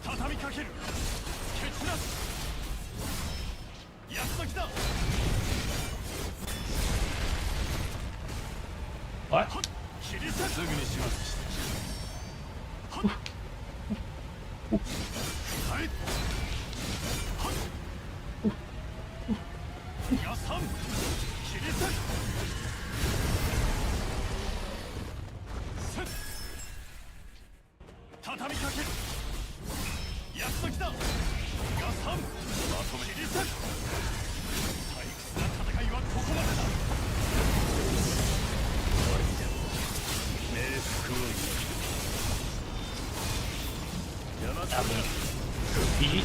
畳みかける蹴散らすやっと来た What? 切り裂くすぐに始末してはいやさん切り裂くせっ畳みかけるやっと来たやさんまとめ切り裂く退屈な戦いはここまでだ終わりだ冥福を邪魔するな GG.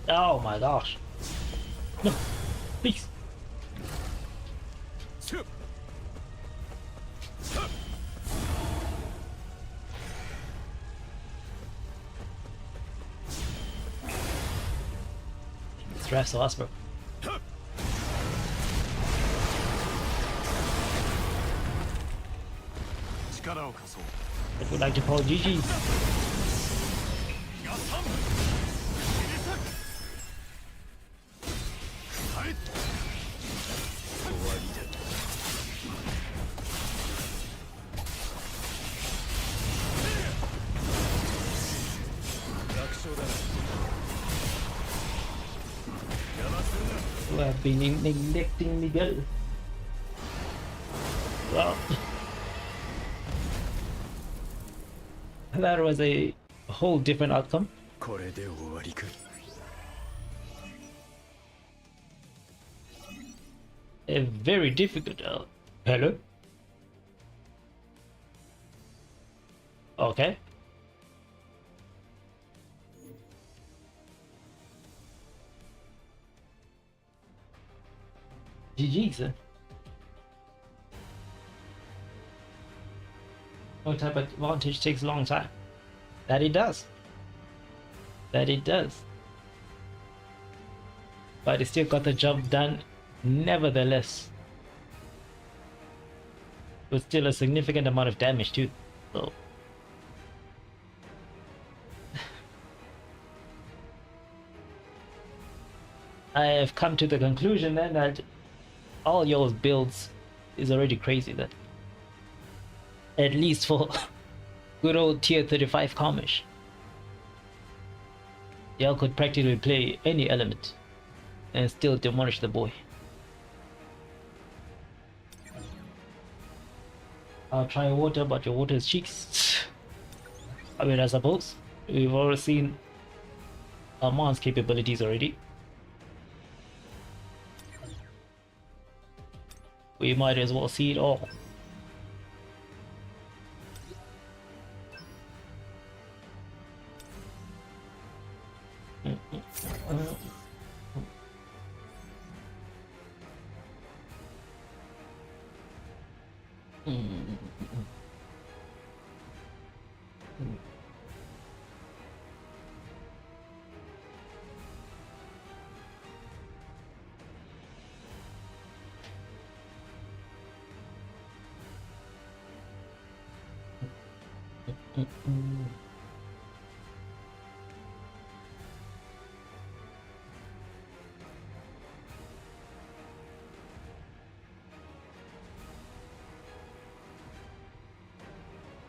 Oh my gosh. No, please. シュッ Stress to us, bro. If If we'd like to call GG. Who have been neglecting me girl. Well, that was a whole different outcome. A very difficult. Hello? Okay. GG, sir. No type of advantage takes a long time. That it does. That it does. But it still got the job done nevertheless. With still a significant amount of damage too. So I have come to the conclusion then that all your builds is already crazy then. At least for good old tier 35 Comish. Y'all could practically play any element and still demolish the boy. I'll try water, but your water is cheeks. I mean, I suppose we've already seen Armand's capabilities already. We might as well see it all.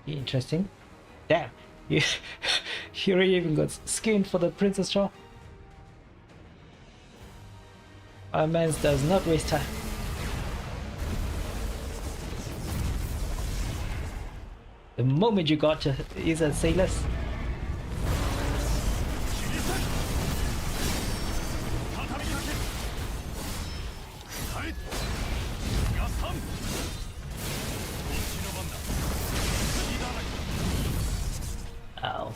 Interesting. Damn, you you already even got skin for the princess shop. Our man does not waste time. The moment you got to is a say less. Ow.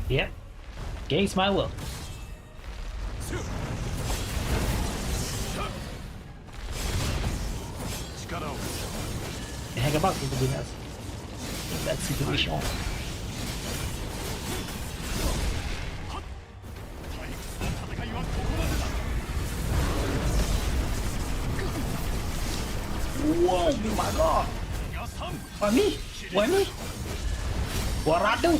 Yep. Against my will. Hang about with the winners in that situation. Whoa, oh my god! Why me? Why me? What I do?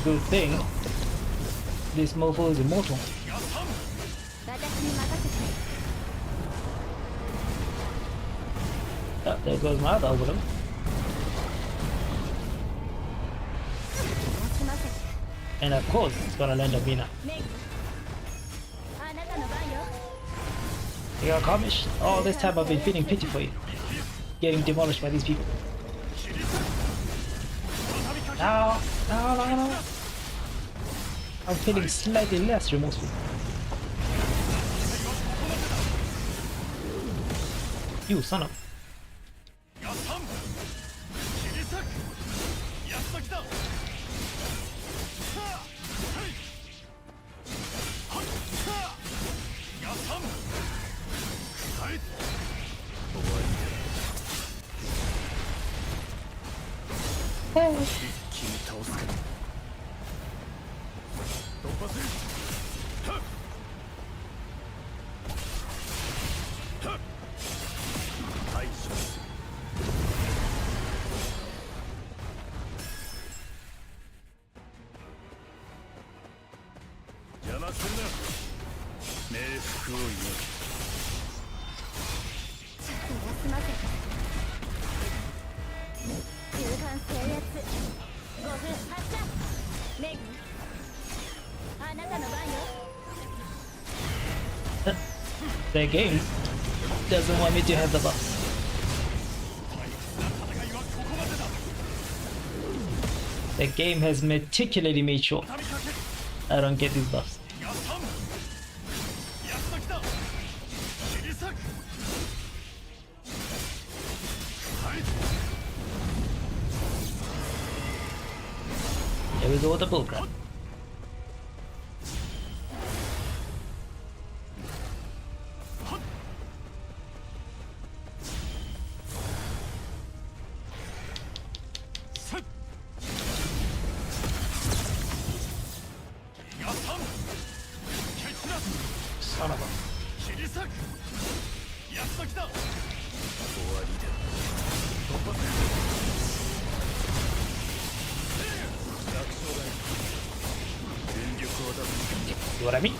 Good thing this mofo is immortal. Oh, there goes my other overload. And of course, it's gonna land on me now. You're Comish. All this time I've been feeling pity for you. Getting demolished by these people. No, no, no, no. I'm feeling slightly less remorseful. You son of. The game doesn't want me to have the buffs. The game has meticulously made sure I don't get these buffs. Here we go with the bullcrap. Son of a... See what I mean?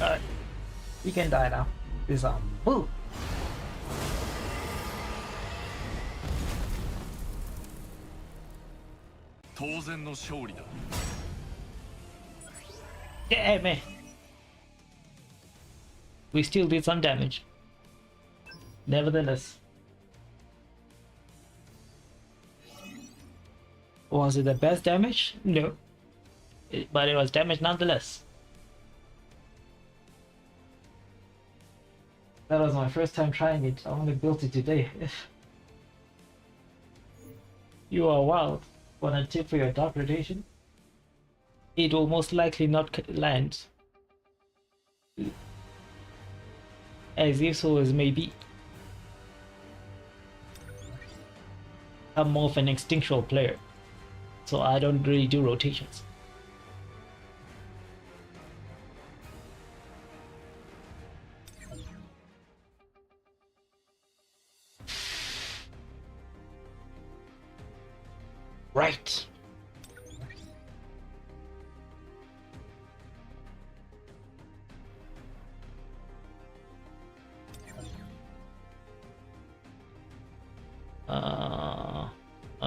Alright, you can die now. This boo. Yeah, man. We still did some damage. Nevertheless. Was it the best damage? No. But it was damage nonetheless. That was my first time trying it. I only built it today. You are wild. Want a tip for your dark rotation? It will most likely not land. As useful as may be. I'm more of an instinctual player, so I don't really do rotations. Right.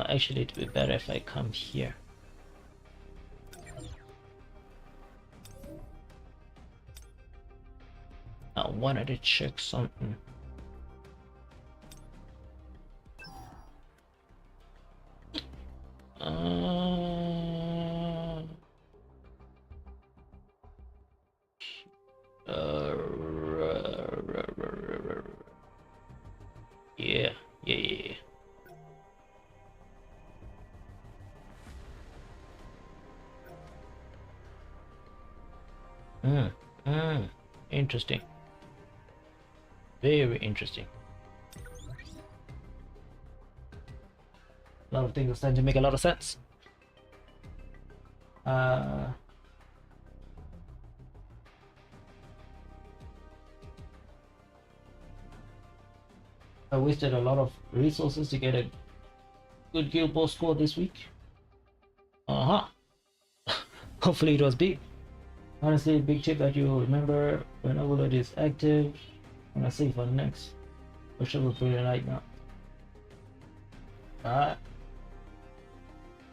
Actually, it would be better if I come here. I wanted to check something. Yeah. Interesting. Very interesting. A lot of things are starting to make a lot of sense. I wasted a lot of resources to get a good guild boss score this week. Hopefully it was big. Honestly, big tip that you'll remember when Overload is active. I'm gonna save for next. Or should we put it right now?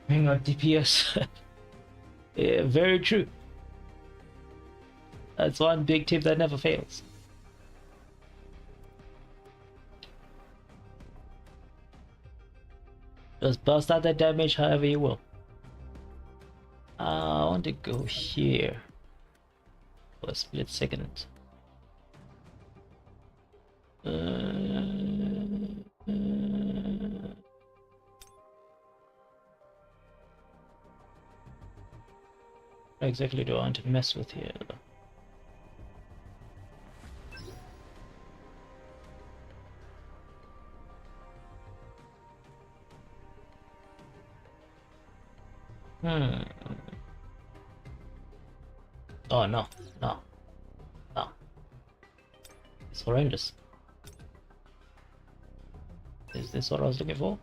Hang on, DPS. Yeah, very true. That's one big tip that never fails. Just bust out that damage however you will. I want to go here for a split second. What exactly do I want to mess with here? Oh no. It's horrendous. Is this what I was looking for?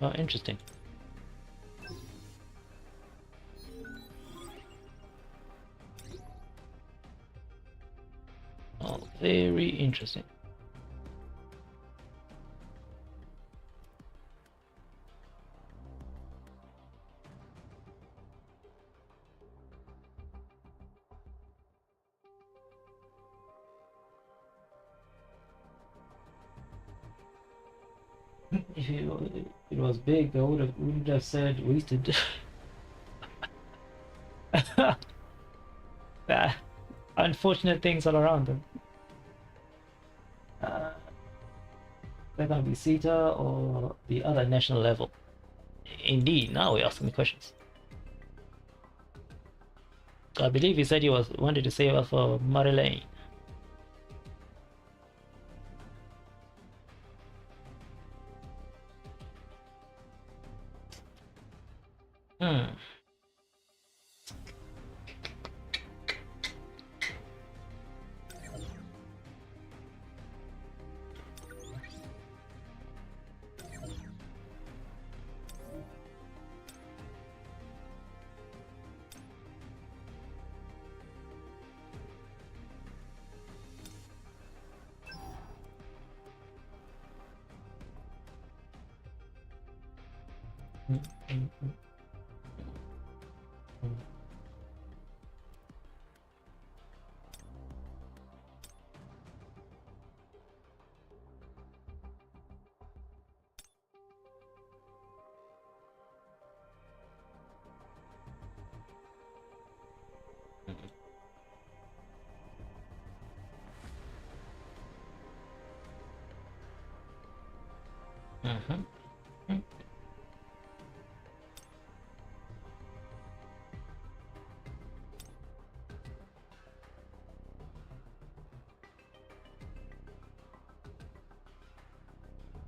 Oh, interesting. Oh, very interesting. If it was big, I would have said wasted. Unfortunate things all around them. They're gonna be CETA or the other national level. Indeed, now we're asking the questions. I believe he said he wanted to save up for Marilyn.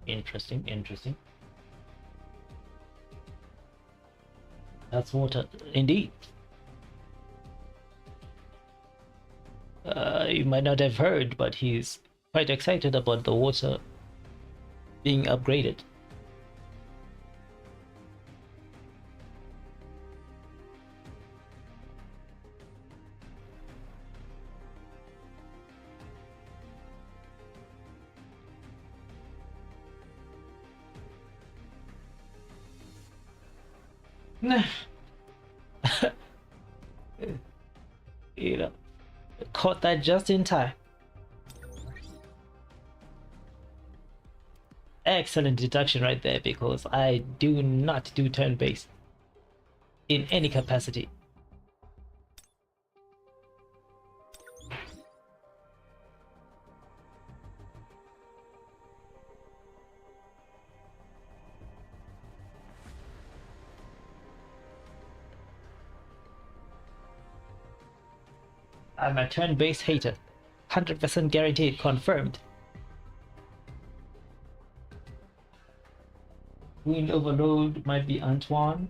Interesting, interesting. That's water, indeed. You might not have heard, but he's quite excited about the water being upgraded. You know, caught that just in time. Excellent deduction right there, because I do not do turn-based in any capacity. I'm a turn-based hater. 100% guaranteed, confirmed. Wind overload might be Antoine,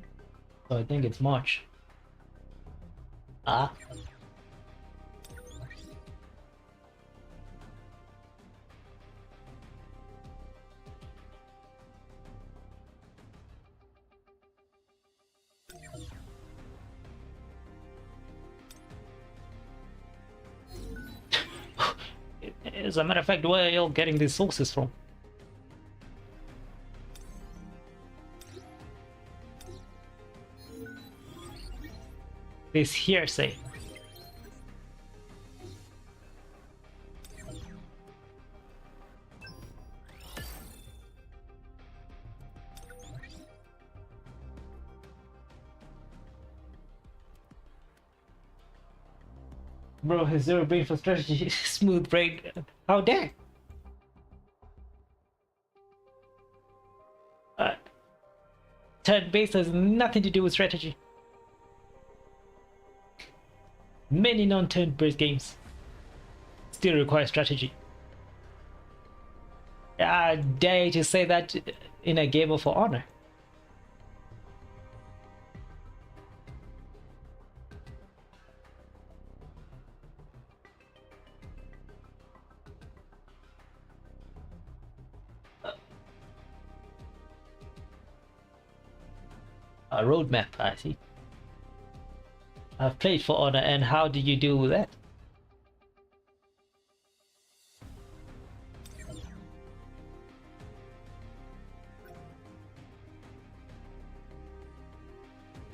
so I think it's March. Ah. As a matter of fact, where are y'all getting these sources from? This hearsay. Bro has zero brain for strategy. Smooth brain. How dare? Turn-based has nothing to do with strategy. Many non-turn-based games still require strategy. I dare to say that in a game of For Honor. A roadmap, I see. I've played For Honor, and how do you deal with that?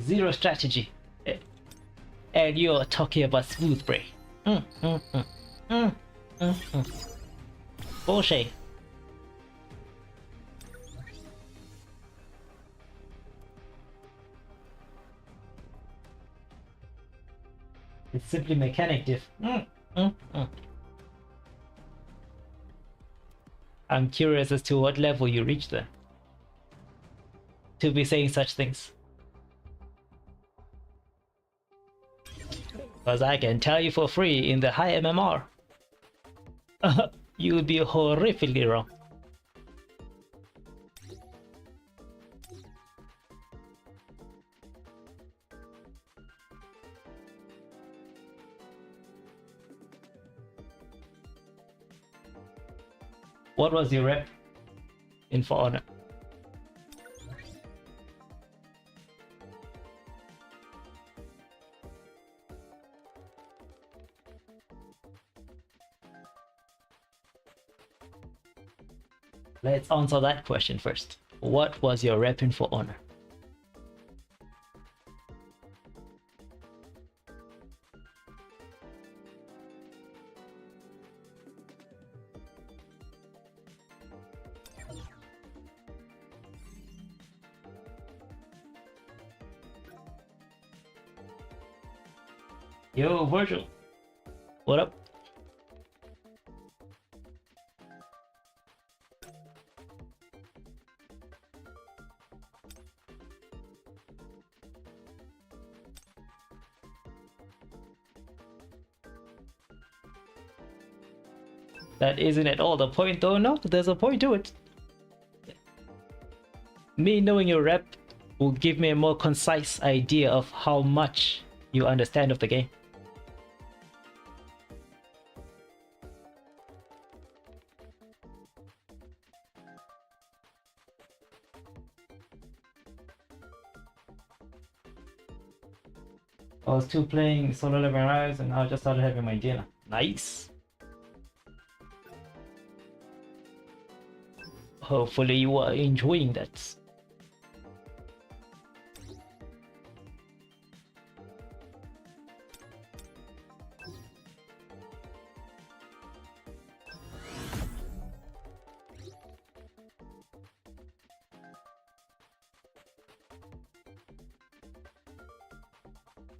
Zero strategy. And you're talking about smooth brain. Bullshit. It's simply mechanic diff. I'm curious as to what level you reach there to be saying such things. Because I can tell you for free, in the high MMR, you would be horrifically wrong. What was your rep in For Honor? Let's answer that question first. What was your rep in For Honor? Yo, Virgil. What up? That isn't at all the point though, no? There's a point to it. Me knowing your rep will give me a more concise idea of how much you understand of the game. I was still playing solo level rise and I just started having my dinner. Nice. Hopefully you are enjoying that.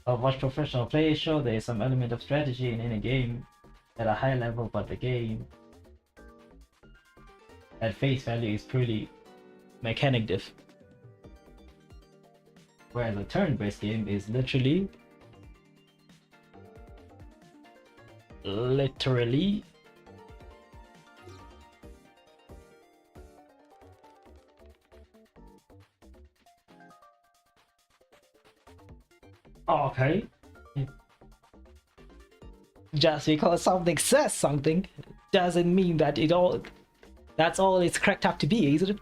I've watched professional players show there is some element of strategy in any game at a high level, but the game at face value is pretty mechanic diff. Whereas a turn-based game is literally okay. Just because something says something doesn't mean that that's all it's cracked up to be, isn't it?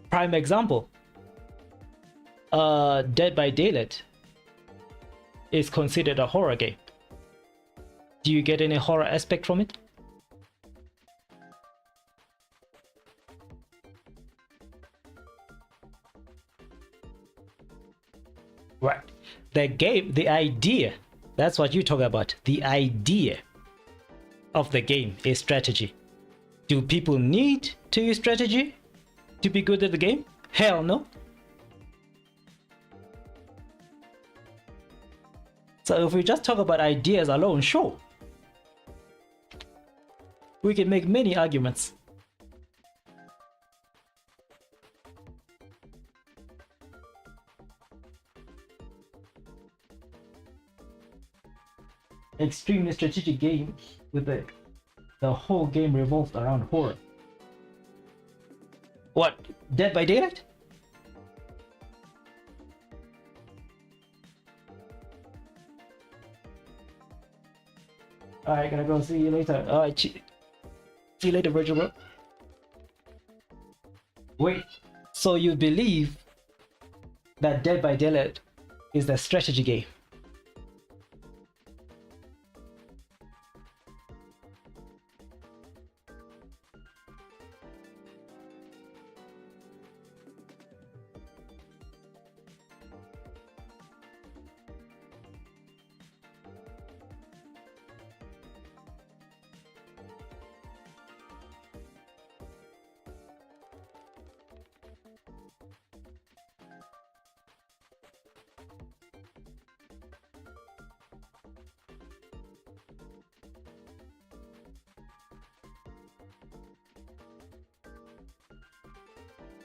Prime example. Dead by Daylight is considered a horror game. Do you get any horror aspect from it? Right. The game, the idea, that's what you talk about. The idea of the game is strategy. Do people need to use strategy to be good at the game? Hell no. So if we just talk about ideas alone, sure. We can make many arguments. Extremely strategic game with the whole game revolved around horror. What? Dead by Daylight? Alright, gonna go see you later. Alright, see you later, Virgil, bro. Wait, so you believe that Dead by Daylight is the strategy game?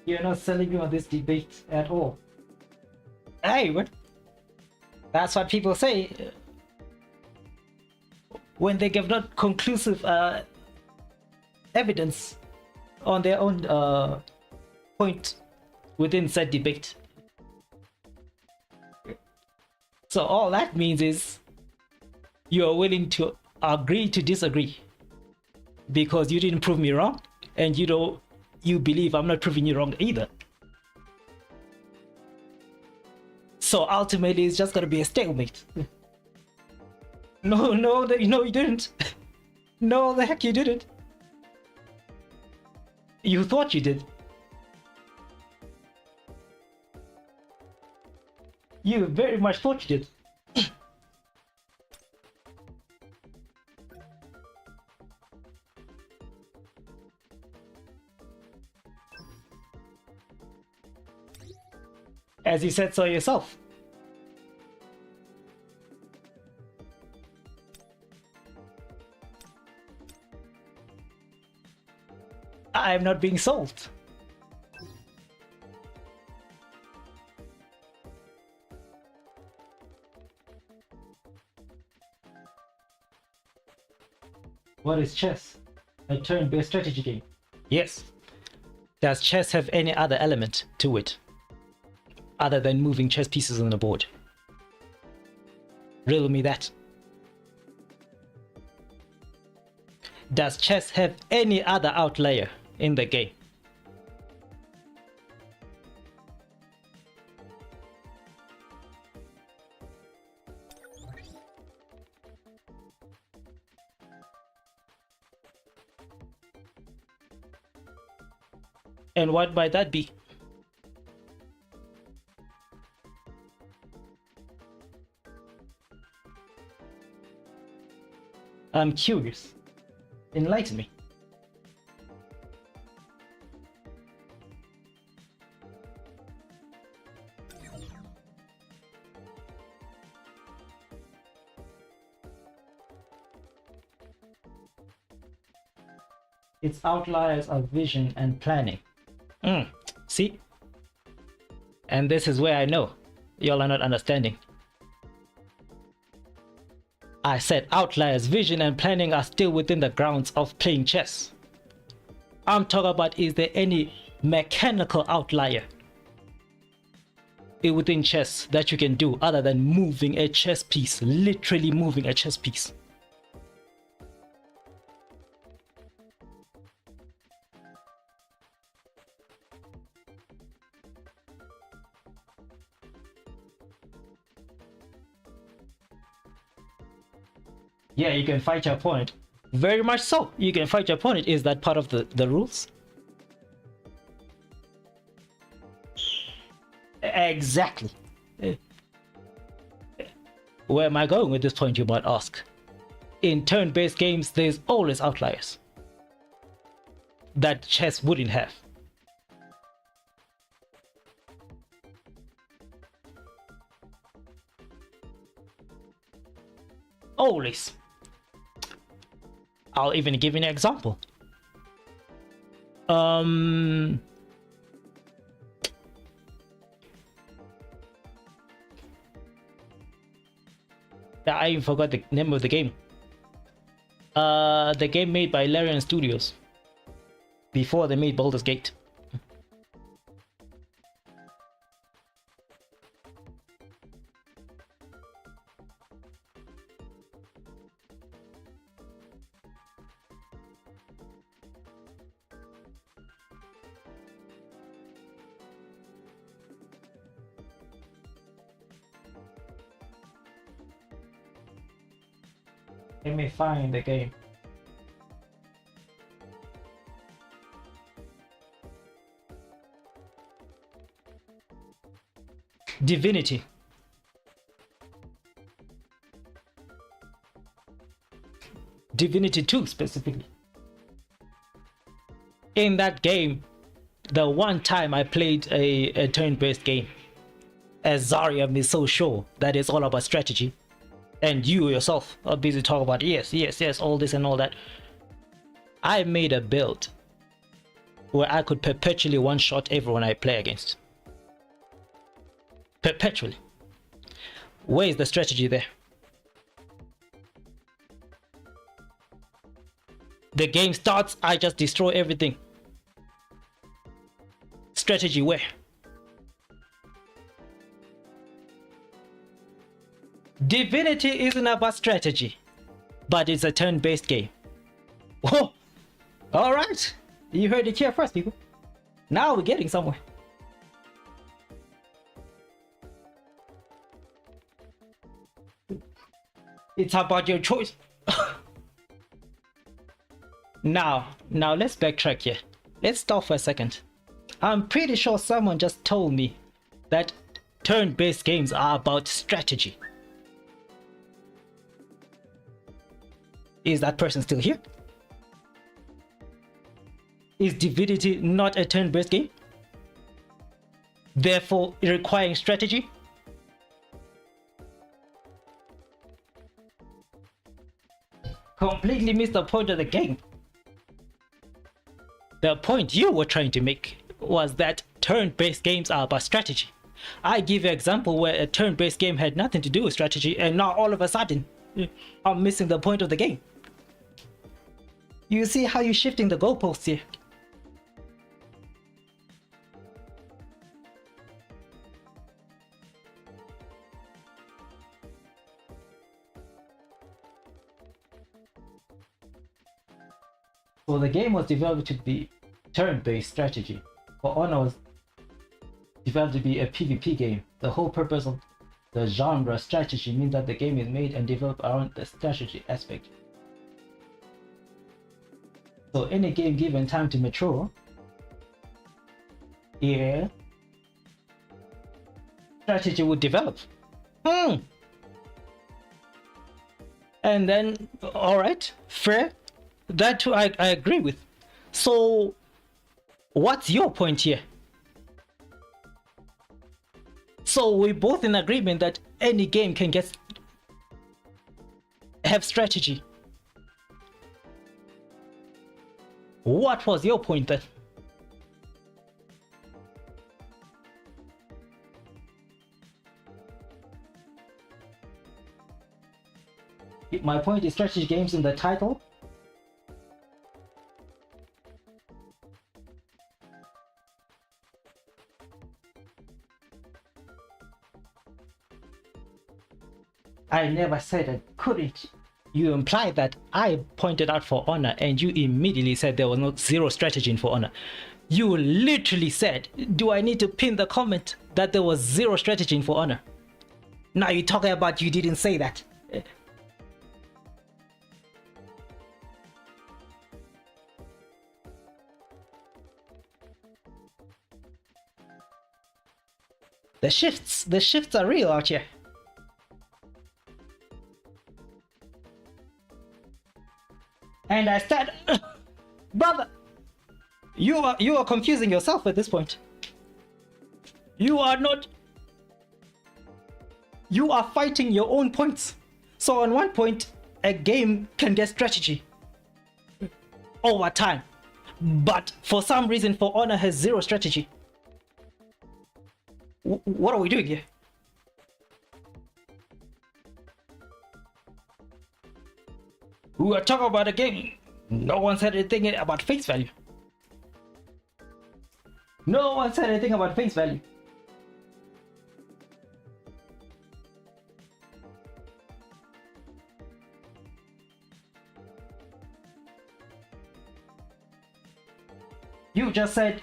You're not selling me on this debate at all. Hey, what? That's what people say when they give not conclusive evidence on their own point within said debate. So all that means is you are willing to agree to disagree because you didn't prove me wrong, and you believe I'm not proving you wrong either. So ultimately, it's just gonna be a stalemate. No, you didn't. No, the heck you didn't. You thought you did. You very much thought you did. As you said so yourself. I'm not being sold. What is chess? A turn-based strategy game. Yes. Does chess have any other element to it other than moving chess pieces on the board? Riddle me that. Does chess have any other outlier in the game? And what might that be? I'm curious. Enlighten me. Its outliers are vision and planning. See? And this is where I know y'all are not understanding. I said outliers, vision and planning are still within the grounds of playing chess. I'm talking about, is there any mechanical outlier within chess that you can do other than moving a chess piece, literally moving a chess piece? Yeah, you can fight your opponent. Very much so. You can fight your opponent. Is that part of the rules? Exactly. Where am I going with this point, you might ask? In turn-based games, there's always outliers that chess wouldn't have. Always. I'll even give you an example. I even forgot the name of the game. The game made by Larian Studios before they made Baldur's Gate. Let me find the game. Divinity. Divinity 2 specifically. In that game, the one time I played a turn-based game, as Zarya is so sure that it's all about strategy, and you yourself are busy talking about yes, all this and all that. I made a build where I could perpetually one-shot everyone I play against. Perpetually. Where is the strategy there? The game starts, I just destroy everything. Strategy where? Divinity isn't about strategy, but it's a turn-based game. Oh, all right. You heard it here first, people. Now we're getting somewhere. It's about your choice. Now let's backtrack here. Let's stop for a second. I'm pretty sure someone just told me that turn-based games are about strategy. Is that person still here? Is Divinity not a turn-based game? therefore requiring strategy? Completely missed the point of the game. The point you were trying to make was that turn-based games are about strategy. I give you an example where a turn-based game had nothing to do with strategy, and now all of a sudden I'm missing the point of the game. You see how you're shifting the goalposts here? So the game was developed to be turn-based strategy. For Honor was developed to be a PvP game. The whole purpose of the genre strategy means that the game is made and developed around the strategy aspect. So any game given time to mature, yeah, strategy would develop. And then, alright, fair. That too I agree with. So what's your point here? So we're both in agreement that any game can have strategy. What was your point then? My point is strategy games in the title. I never said I couldn't. You implied that I pointed out For Honor and you immediately said there was no zero strategy in For Honor. You literally said, do I need to pin the comment that there was zero strategy in For Honor? Now you're talking about you didn't say that. The shifts are real out here. And I said, brother, you are confusing yourself at this point. You are fighting your own points. So on one point, a game can get strategy over time, but for some reason For Honor has zero strategy. What are we doing here? We were talking about a game. No one said anything about face value. No one said anything about face value. You just said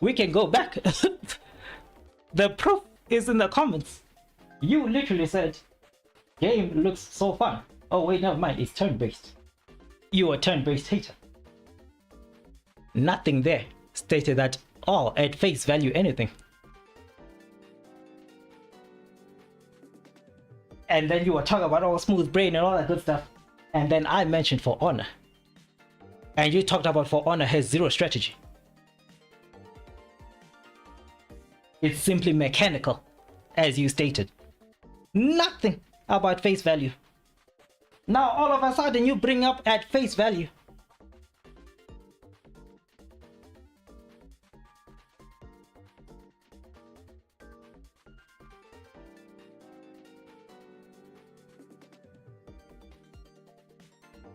we can go back. The proof is in the comments. You literally said game looks so fun. Oh wait, never mind, it's turn-based. You a turn-based hater. Nothing there stated that, oh, at face value anything. And then you were talking about all smooth brain and all that good stuff. And then I mentioned For Honor. And you talked about For Honor has zero strategy. It's simply mechanical, as you stated. Nothing about face value. Now all of a sudden you bring up at face value.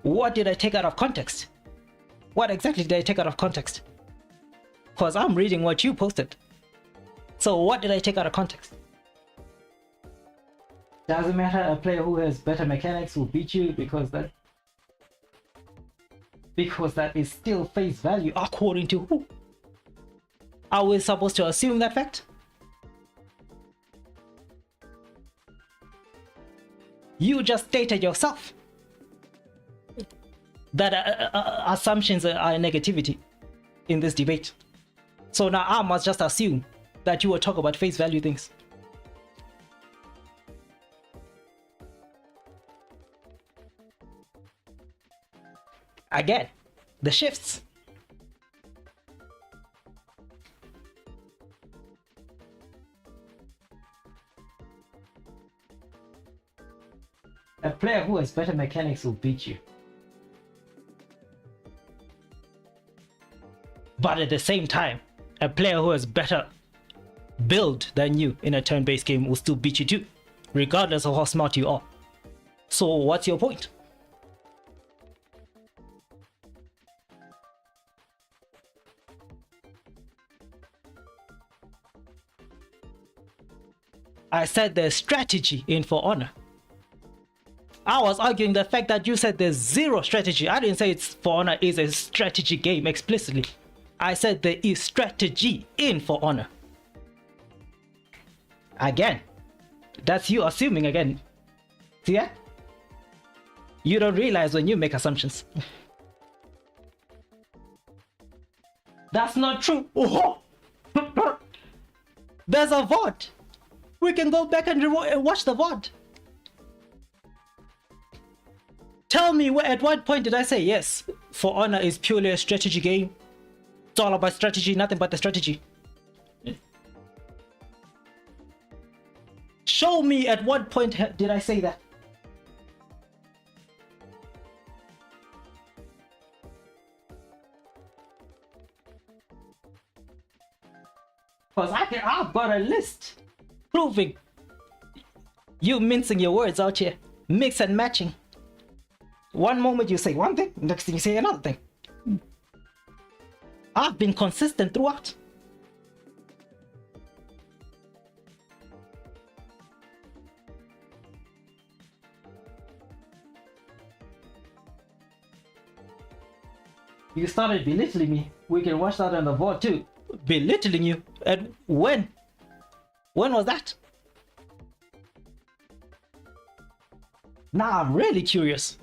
What did I take out of context? What exactly did I take out of context? Because I'm reading what you posted. So what did I take out of context? Doesn't matter, a player who has better mechanics will beat you because that is still face value according to who? Are we supposed to assume that fact? You just stated yourself that assumptions are negativity in this debate. So now I must just assume that you will talk about face value things. Again, the shifts. A player who has better mechanics will beat you. But at the same time, a player who has better build than you in a turn-based game will still beat you too, regardless of how smart you are. So what's your point? I said there's strategy in For Honor. I was arguing the fact that you said there's zero strategy. I didn't say it's For Honor is a strategy game explicitly. I said there is strategy in For Honor. Again, that's you assuming again. See that? You don't realize when you make assumptions. That's not true. Oh. There's a VOD. We can go back and watch the VOD. Tell me at what point did I say yes, For Honor is purely a strategy game. It's all about strategy, nothing but the strategy. Show me at what point did I say that. Because I've got a list proving you mincing your words out here, mix and matching. One moment you say one thing, next thing you say another thing. I've been consistent throughout. You started belittling me. We can watch that on the VOD too. Belittling you? And when? When was that? Now I'm really curious.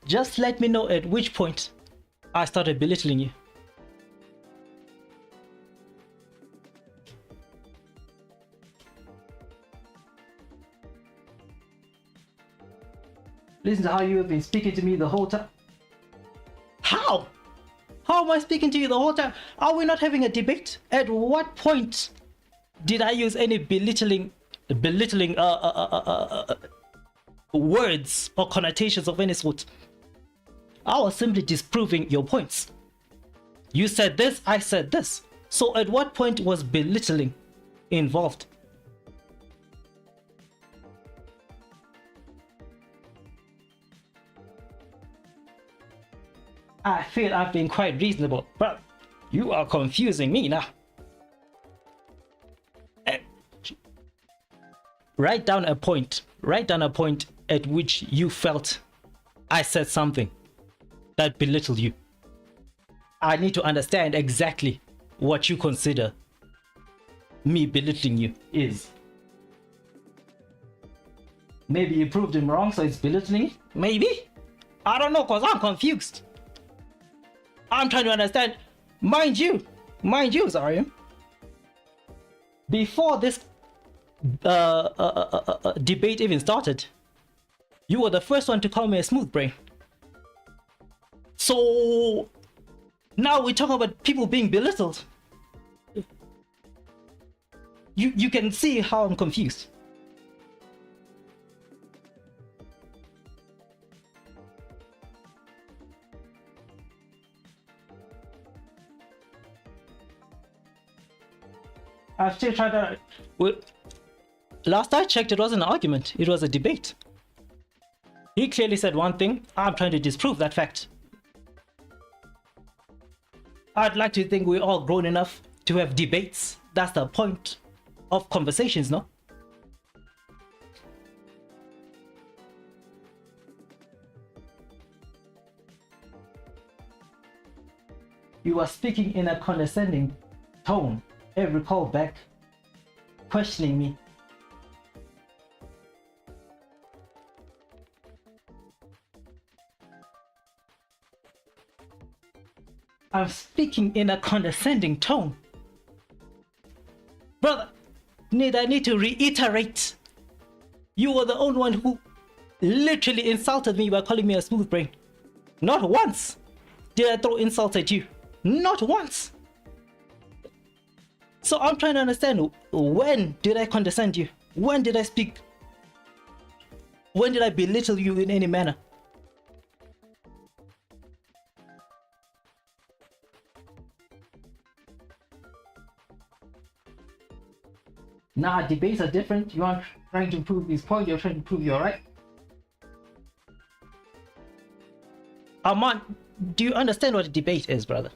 Just let me know at which point I started belittling you. Listen to how you have been speaking to me the whole time. How? How am I speaking to you the whole time? Are we not having a debate? At what point did I use any belittling words or connotations of any sort? I was simply disproving your points. You said this, I said this. So at what point was belittling involved? I feel I've been quite reasonable, but you are confusing me now. Write down a point at which you felt I said something that belittled you. I need to understand exactly what you consider me belittling you is. Maybe you proved him wrong, so it's belittling? Maybe? I don't know, cause I'm confused. I'm trying to understand. Mind you, Zarian, before this debate even started, you were the first one to call me a smooth brain. So now we're talking about people being belittled. You can see how I'm confused. I've still tried to... Last I checked, it wasn't an argument. It was a debate. He clearly said one thing. I'm trying to disprove that fact. I'd like to think we're all grown enough to have debates. That's the point of conversations, no? You are speaking in a condescending tone. Every call back, questioning me. I'm speaking in a condescending tone. Brother, I need to reiterate. You were the only one who literally insulted me by calling me a smooth brain. Not once did I throw insults at you. Not once. So I'm trying to understand, when did I condescend you? When did I speak When did I belittle you in any manner? Nah, debates are different. You aren't trying to prove his point, you're trying to prove you're right. Armand, do you understand what a debate is, brother?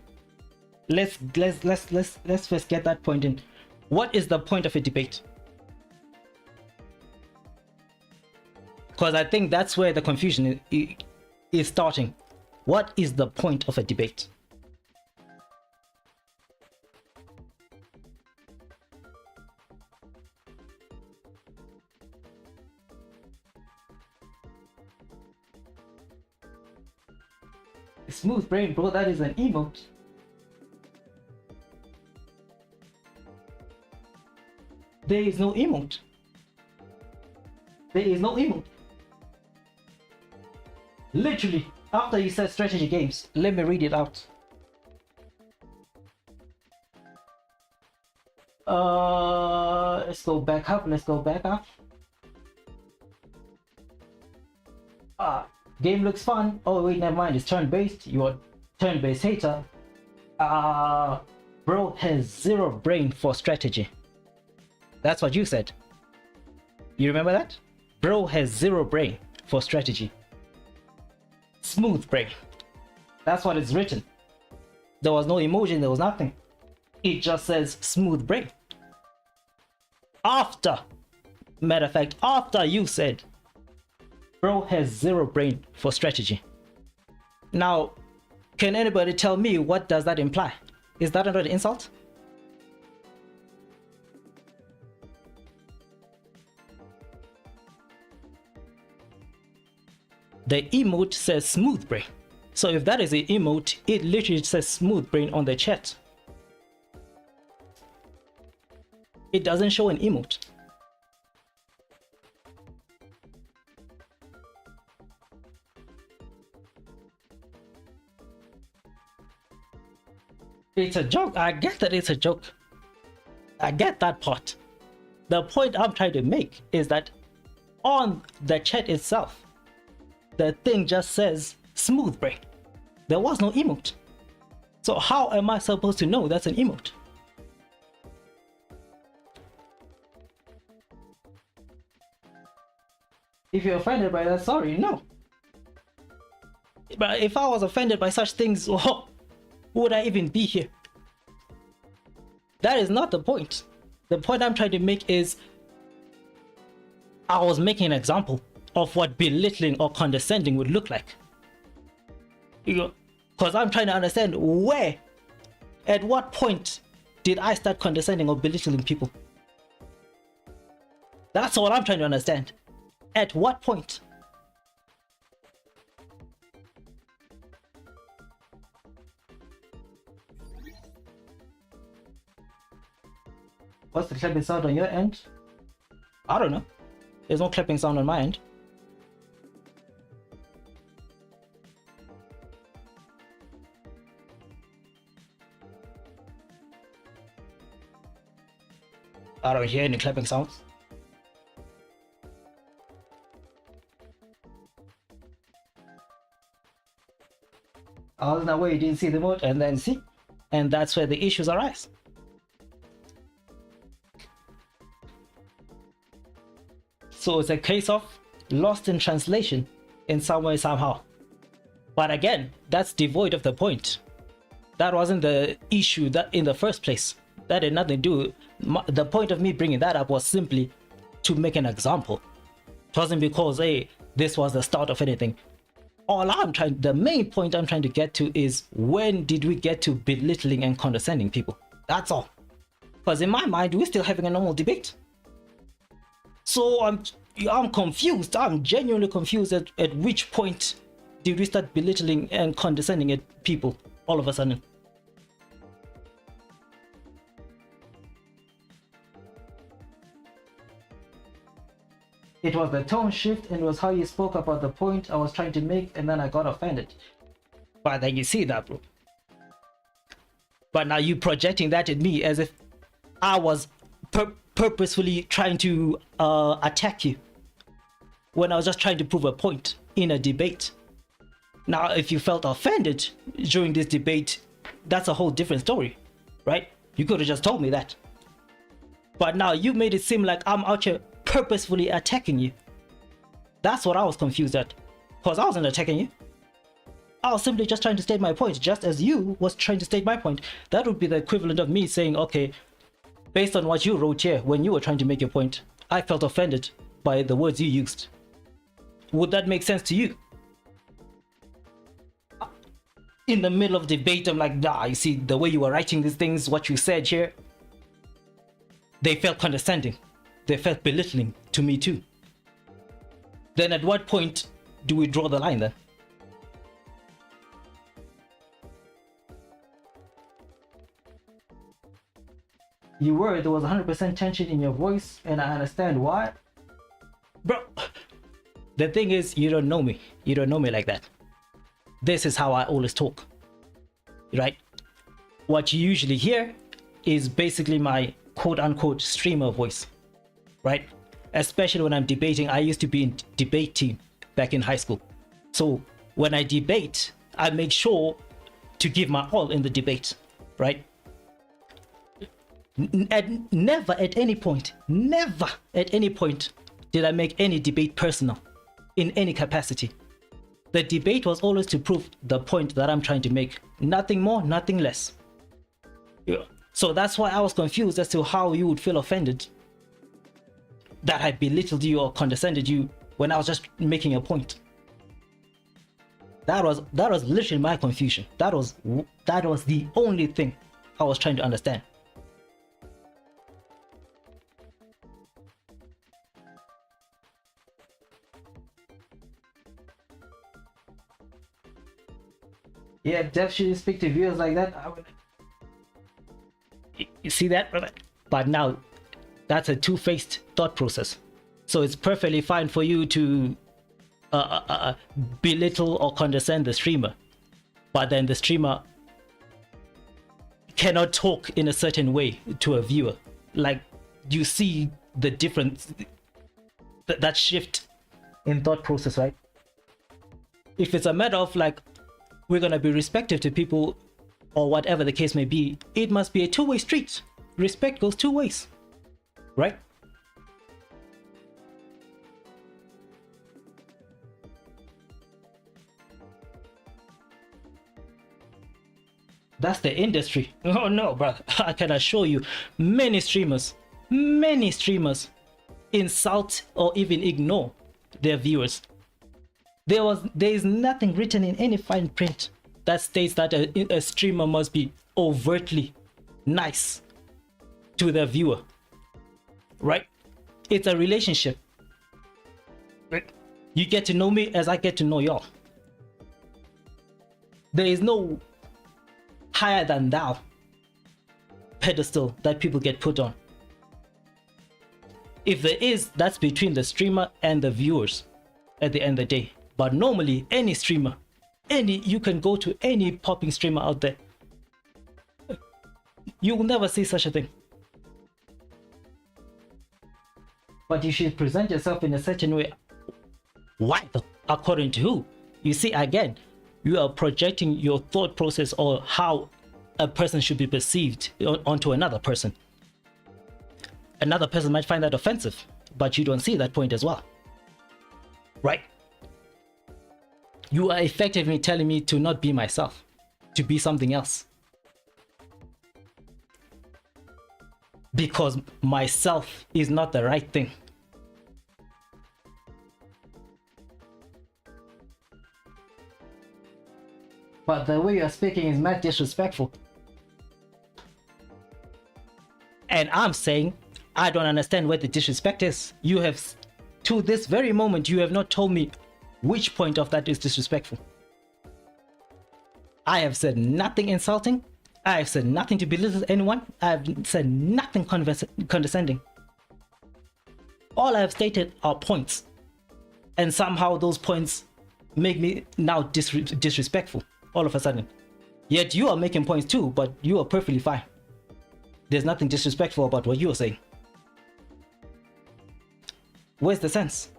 Let's first get that point in. What is the point of a debate? Because I think that's where the confusion is starting. What is the point of a debate? Smooth brain, bro, that is an emote. There is no emote. There is no emote. Literally, after you said strategy games, let me read it out. Let's go back up. Game looks fun. Oh wait, never mind. It's turn-based. You're a turn-based hater. Bro has zero brain for strategy. That's what you said. You remember that? Bro has zero brain for strategy. Smooth brain. That's what it's written. There was no emoji, there was nothing. It just says smooth brain. After, matter of fact, after you said bro has zero brain for strategy. Now, can anybody tell me what does that imply? Is that another insult? The emote says smooth brain. So if that is an emote, it literally says smooth brain on the chat. It doesn't show an emote. It's a joke. I get that it's a joke. I get that part. The point I'm trying to make is that on the chat itself, the thing just says smooth brain. There was no emote. So how am I supposed to know that's an emote? If you're offended by that, sorry, no. But if I was offended by such things, oh, would I even be here? That is not the point. The point I'm trying to make is I was making an example of what belittling or condescending would look like. Because I'm trying to understand where, at what point did I start condescending or belittling people? That's all I'm trying to understand. At what point? What's the clapping sound on your end? I don't know. There's no clapping sound on my end. I don't hear any clapping sounds. I was in that way, you didn't see the mode, and then see. And that's where the issues arise. So it's a case of lost in translation in some way, somehow. But again, that's devoid of the point. That wasn't the issue that in the first place. That had nothing to do. The point of me bringing that up was simply to make an example. It wasn't because, hey, this was the start of anything. The main point I'm trying to get to is when did we get to belittling and condescending people? That's all. Because in my mind, we're still having a normal debate. So I'm confused. I'm genuinely confused at which point did we start belittling and condescending at people all of a sudden. It was the tone shift and it was how you spoke about the point I was trying to make, and then I got offended. But then you see that, bro. But now you projecting that at me as if I was purposefully trying to attack you. when I was just trying to prove a point in a debate. Now, if you felt offended during this debate, that's a whole different story, right? You could have just told me that. But now you made it seem like I'm out here purposefully attacking you. That's what I was confused at. Because I wasn't attacking you. I was simply just trying to state my point, just as you was trying to state my point. That would be the equivalent of me saying, okay, based on what you wrote here when you were trying to make your point, I felt offended by the words you used. Would that make sense to you? In the middle of debate, I'm like, nah, you see, the way you were writing these things, what you said here, they felt condescending. They felt belittling to me too. Then at what point do we draw the line then? There was 100% tension in your voice, and I understand why. Bro, the thing is, you don't know me. You don't know me like that. This is how I always talk, right? What you usually hear is basically my quote-unquote streamer voice, right? Especially when I'm debating. I used to be in debate team back in high school. So when I debate, I make sure to give my all in the debate, right? Never at any point did I make any debate personal in any capacity. The debate was always to prove the point that I'm trying to make. Nothing more, nothing less. Yeah. So that's why I was confused as to how you would feel offended that I belittled you or condescended you when I was just making a point. That was literally my confusion. That was the only thing I was trying to understand. Yeah, Dev shouldn't speak to viewers like that. You see that? But now, that's a two-faced thought process. So it's perfectly fine for you to belittle or condescend the streamer. But then the streamer cannot talk in a certain way to a viewer. Like, you see the difference, that shift in thought process, right? If it's a matter of like, we're gonna be respectful to people or whatever the case may be, it must be a two-way street. Respect goes two ways, right? That's the industry. Oh no, bro. I can assure you, many streamers insult or even ignore their viewers. There is nothing written in any fine print that states that a streamer must be overtly nice to their viewer, right? It's a relationship. You get to know me as I get to know y'all. There is no higher than thou pedestal that people get put on. If there is, that's between the streamer and the viewers at the end of the day. But normally, any streamer, you can go to any popping streamer out there, you will never see such a thing. But you should present yourself in a certain way. Why though? According to who? You see, again, you are projecting your thought process or how a person should be perceived onto another person. Another person might find that offensive, but you don't see that point as well, right? You are effectively telling me to not be myself, to be something else. Because myself is not the right thing. But the way you're speaking is mad disrespectful. And I'm saying, I don't understand where the disrespect is. You have, to this very moment, you have not told me which point of that is disrespectful. I have said nothing insulting. I have said nothing to belittle anyone. I have said nothing condescending. All I have stated are points. And somehow those points make me now disrespectful all of a sudden. Yet you are making points too, but you are perfectly fine. There's nothing disrespectful about what you are saying. Where's the sense?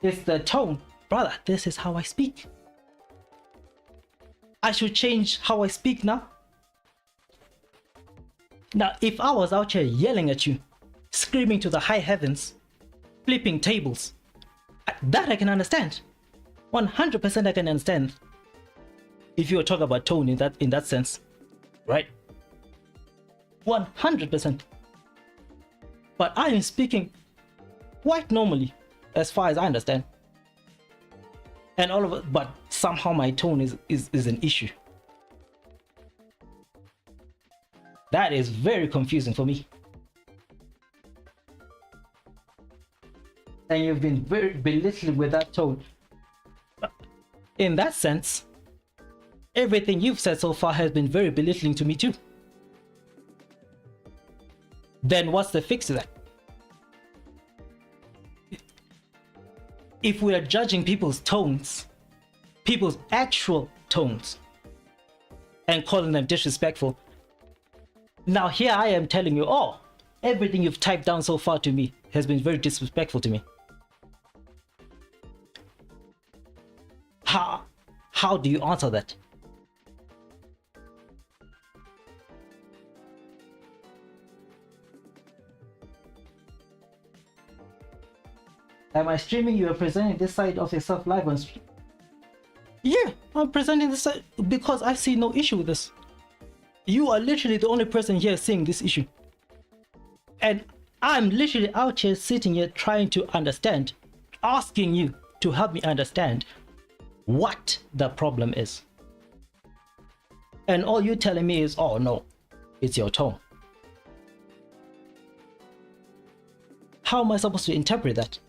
It's the tone. Brother, this is how I speak. I should change how I speak now. Now, if I was out here yelling at you, screaming to the high heavens, flipping tables, that I can understand. 100% I can understand. If you were talking about tone in that sense, right? 100%. But I am speaking quite normally, as far as I understand. And all of it, but somehow my tone is an issue. That is very confusing for me. And you've been very belittling with that tone. In that sense, everything you've said so far has been very belittling to me too. Then what's the fix to that? If we are judging people's tones, people's actual tones, and calling them disrespectful, now here I am telling you, oh, everything you've typed down so far to me has been very disrespectful to me. How do you answer that? Am I streaming? You are presenting this side of yourself live on stream? Yeah, I'm presenting this side because I see no issue with this. You are literally the only person here seeing this issue. And I'm literally out here sitting here trying to understand, asking you to help me understand what the problem is. And all you're telling me is, oh no, it's your tone. How am I supposed to interpret that?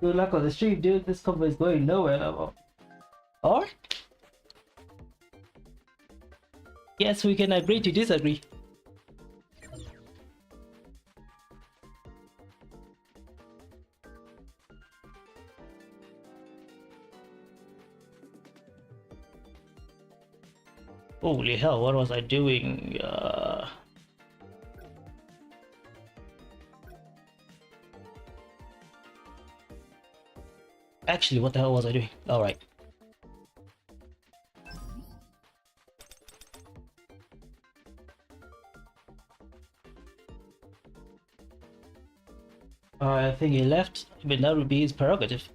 Good luck on the stream, dude. This convo is going nowhere. Or? Yes, we can agree to disagree. Holy hell, what was I doing? Actually, what the hell was I doing? Alright. I think he left, but that would be his prerogative.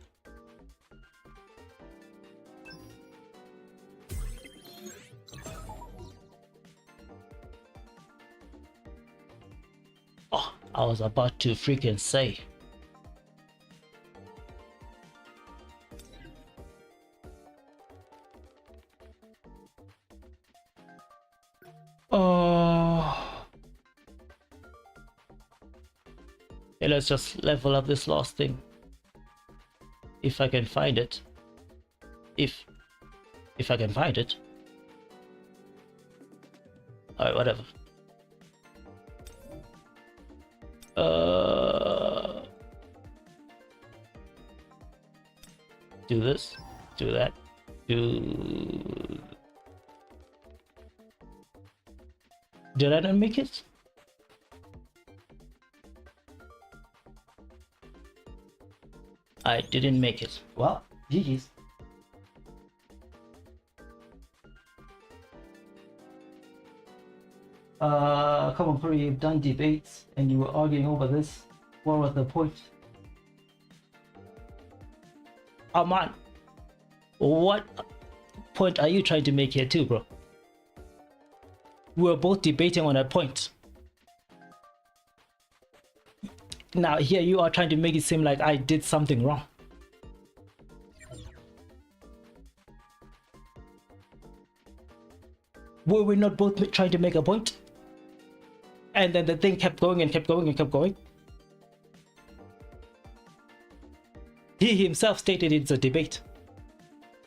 Oh, I was about to freaking say. Okay, let's just level up this last thing. If I can find it. If I can find it. Alright, whatever. Do this, do that, do... Did I not make it? I didn't make it. Well, GG's. Come on, Corey, you've done debates and you were arguing over this. What was the point? Oh man, what point are you trying to make here too, bro? We were both debating on a point. Now here you are trying to make it seem like I did something wrong. Were we not both trying to make a point? And then the thing kept going and kept going and kept going. He himself stated it's a debate.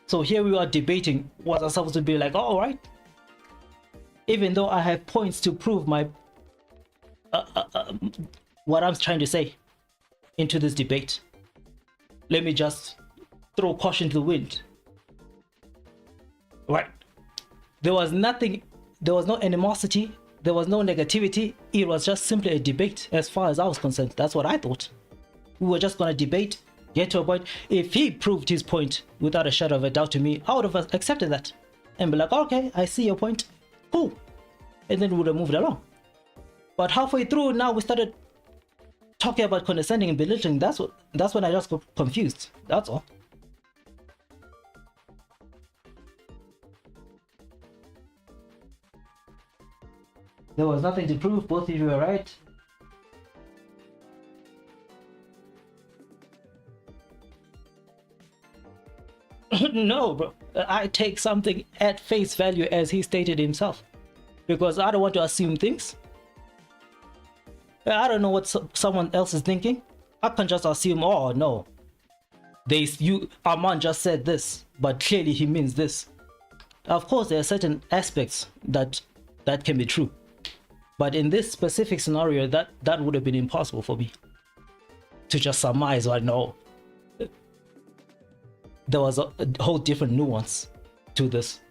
So here we are debating. Was I supposed to be like, oh, all right? Even though I have points to prove my what I'm trying to say into this debate, let me just throw caution to the wind. Right. There was nothing, there was no animosity, there was no negativity. It was just simply a debate as far as I was concerned. That's what I thought. We were just going to debate, get to a point. If he proved his point without a shadow of a doubt to me, I would have accepted that and be like, okay, I see your point. Cool. And then we would have moved along. But halfway through, now we started talking about condescending and belittling. That's when I just got confused. That's all. There was nothing to prove. Both of you were right. No, bro. I take something at face value as he stated himself, because I don't want to assume things. I don't know what someone else is thinking. I can just assume, oh no, Armand just said this, but clearly he means this. Of course, there are certain aspects that can be true, but in this specific scenario, that would have been impossible for me to just surmise. I know there was a whole different nuance to this.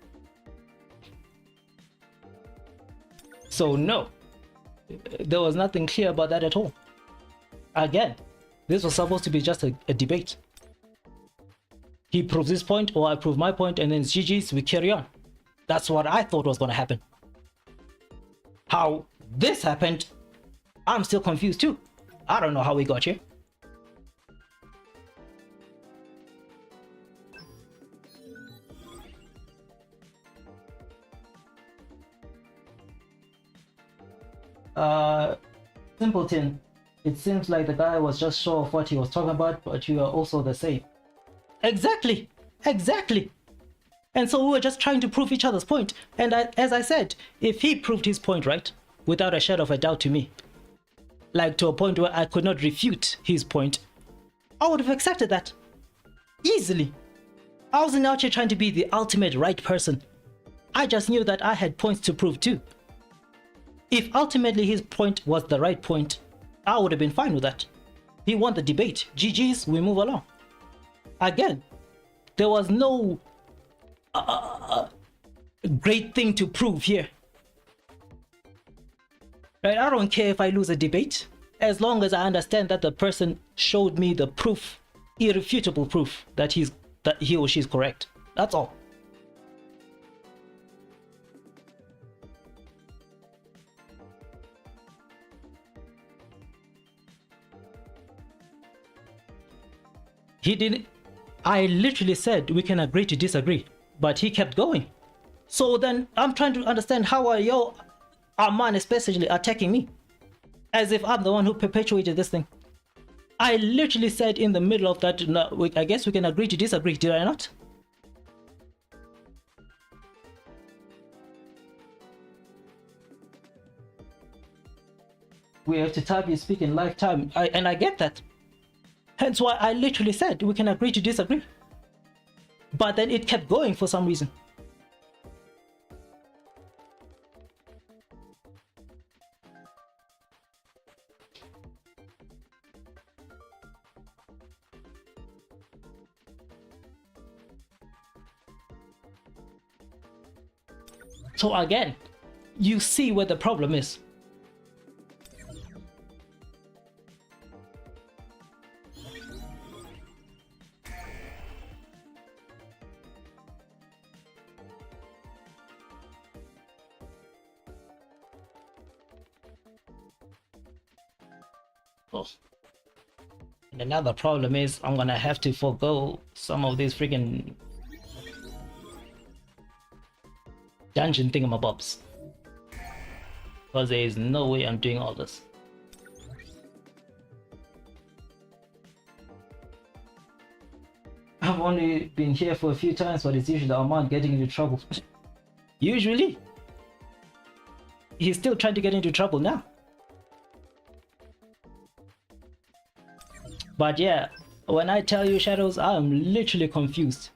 So no, there was nothing clear about that at all. Again, this was supposed to be just a debate. He proves his point, or I prove my point, and then it's GG's, we carry on. That's what I thought was going to happen. How this happened, I'm still confused too. I don't know how we got here. Simpleton, it seems like the guy was just sure of what he was talking about, but you are also the same. Exactly. And so we were just trying to prove each other's point. And as I said, if he proved his point right, without a shadow of a doubt to me, like to a point where I could not refute his point, I would have accepted that easily. I wasn't out here trying to be the ultimate right person. I just knew that I had points to prove too. If ultimately his point was the right point, I would have been fine with that. He won the debate. GG's, we move along. Again, there was no great thing to prove here. Right? I don't care if I lose a debate, as long as I understand that the person showed me the proof, irrefutable proof that he or she is correct. That's all. He didn't. I literally said we can agree to disagree, but he kept going. So then I'm trying to understand, how are your Armand especially attacking me as if I'm the one who perpetuated this thing. I literally said in the middle of that, no, I guess we can agree to disagree. Did I not? We have to type, you speak in lifetime, and I get that. Hence why I literally said we can agree to disagree. But then it kept going for some reason. So again, you see where the problem is. And another problem is I'm gonna have to forego some of these freaking dungeon thingamabobs, because there is no way I'm doing all this. I've only been here for a few times, but it's usually Armand getting into trouble. Usually? He's still trying to get into trouble now. But yeah, when I tell you, Shadows, I am literally confused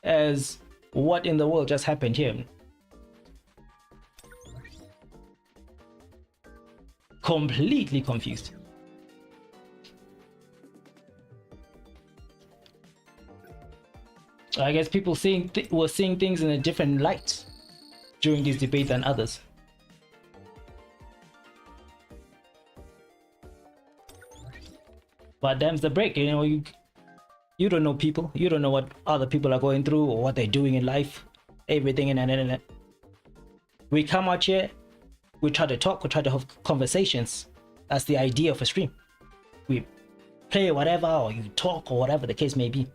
as what in the world just happened here. Completely confused. I guess people were seeing things in a different light during this debate than others. But them's the break, you know. You don't know people. You don't know what other people are going through or what they're doing in life. Everything in the internet. We come out here, we try to talk, we try to have conversations. That's the idea of a stream. We play whatever, or you talk, or whatever the case may be.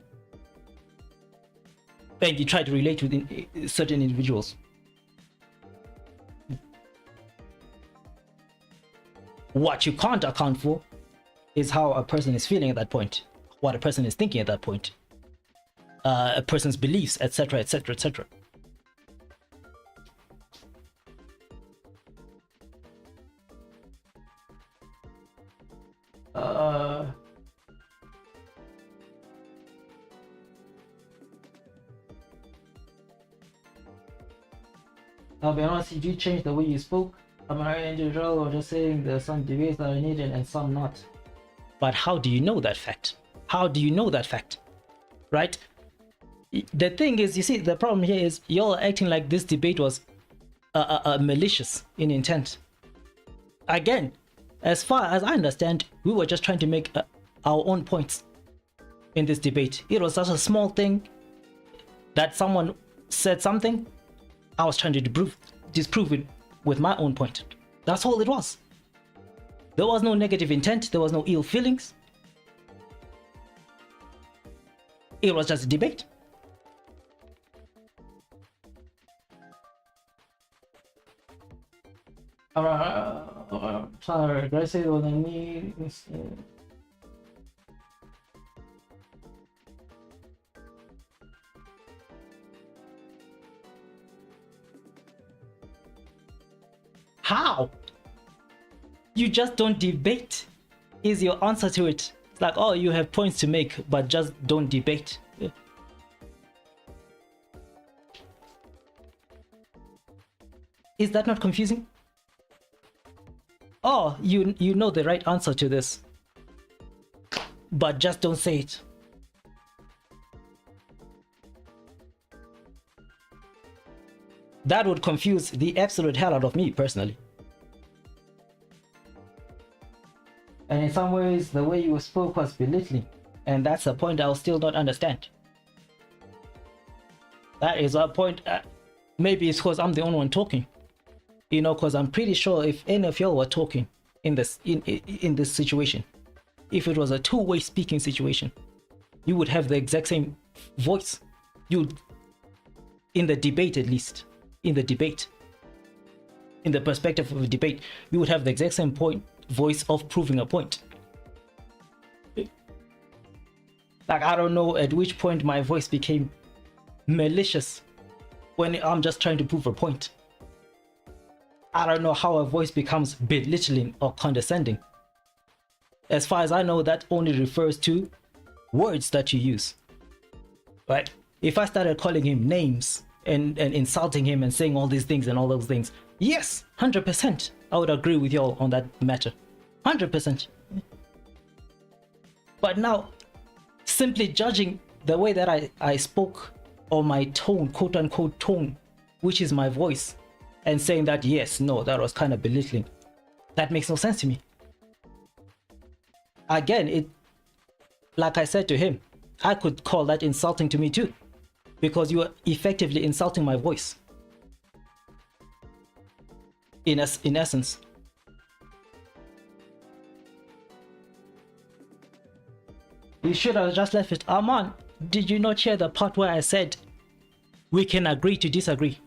And you try to relate with certain individuals. What you can't account for is how a person is feeling at that point, what a person is thinking at that point, a person's beliefs, etc., etc., etc. I'll be honest, did you change the way you spoke? Am I individual or just saying there's some debates that are needed and some not? But how do you know that fact? How do you know that fact? Right? The thing is, you see, the problem here is you're acting like this debate was malicious in intent. Again, as far as I understand, we were just trying to make our own points in this debate. It was such a small thing that someone said something. I was trying to disprove it with my own point. That's all it was. There was no negative intent. There was no ill feelings. It was just a debate. Sorry, did I say what I need? How? You just don't debate is your answer to it. It's like, oh, you have points to make, but just don't debate. Yeah. Is that not confusing? Oh, you know the right answer to this, but just don't say it. That would confuse the absolute hell out of me personally. And in some ways, the way you spoke was belittling, and that's a point I'll still not understand. That is a point. Maybe it's because I'm the only one talking. You know, because I'm pretty sure if any of y'all were talking in this situation, if it was a two-way speaking situation, you would have the exact same voice. In the debate, at least, in the perspective of a debate, you would have the exact same voice of proving a point. Like, I don't know at which point my voice became malicious when I'm just trying to prove a point. I don't know how a voice becomes belittling or condescending. As far as I know, that only refers to words that you use, right? If I started calling him names and insulting him and saying all these things and all those things, yes, 100%, I would agree with y'all on that matter, 100%. But now, simply judging the way that I spoke, or my tone, quote unquote tone, which is my voice, and saying that, yes, no, that was kind of belittling, that makes no sense to me. Again, like I said to him, I could call that insulting to me too, because you are effectively insulting my voice. In essence. You should have just left it. Arman, did you not hear the part where I said we can agree to disagree?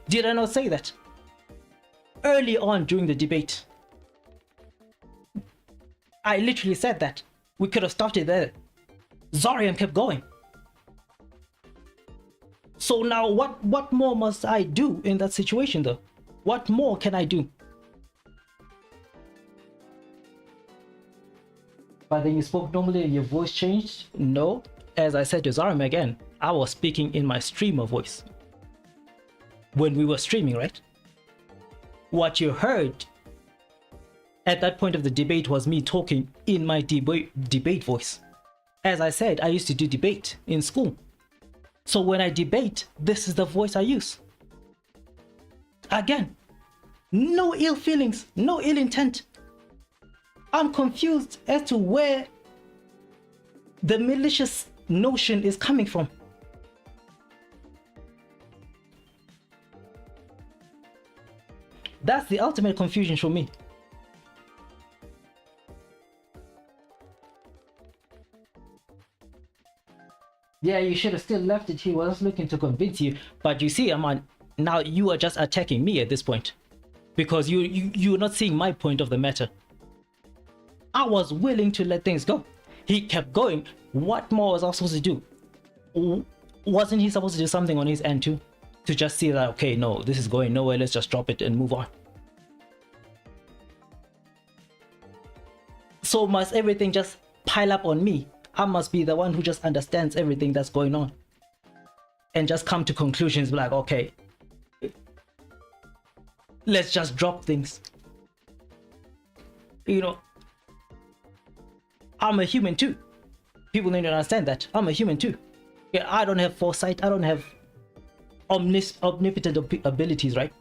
Did I not say that? Early on during the debate, I literally said that. We could have stopped it there. Zorian kept going. So now what more must I do in that situation though? What more can I do? But then you spoke normally and your voice changed? No. As I said to Zarian again, I was speaking in my streamer voice. When we were streaming, right? What you heard at that point of the debate was me talking in my debate voice. As I said, I used to do debate in school. So when I debate, this is the voice I use. Again, no ill feelings, no ill intent. I'm confused as to where the malicious notion is coming from. That's the ultimate confusion for me. Yeah, you should have still left it. He was looking to convince you, but you see, Aman, now you are just attacking me at this point, because you're not seeing my point of the matter. I was willing to let things go. He kept going. What more was I supposed to do? Wasn't he supposed to do something on his end too? To just see that, okay, no, this is going nowhere, let's just drop it and move on. So must everything just pile up on me? I must be the one who just understands everything that's going on and just come to conclusions like, okay, let's just drop things. You know, I'm a human too. People need to understand that. I'm a human too. Yeah, I don't have foresight. I don't have omnipotent abilities, right?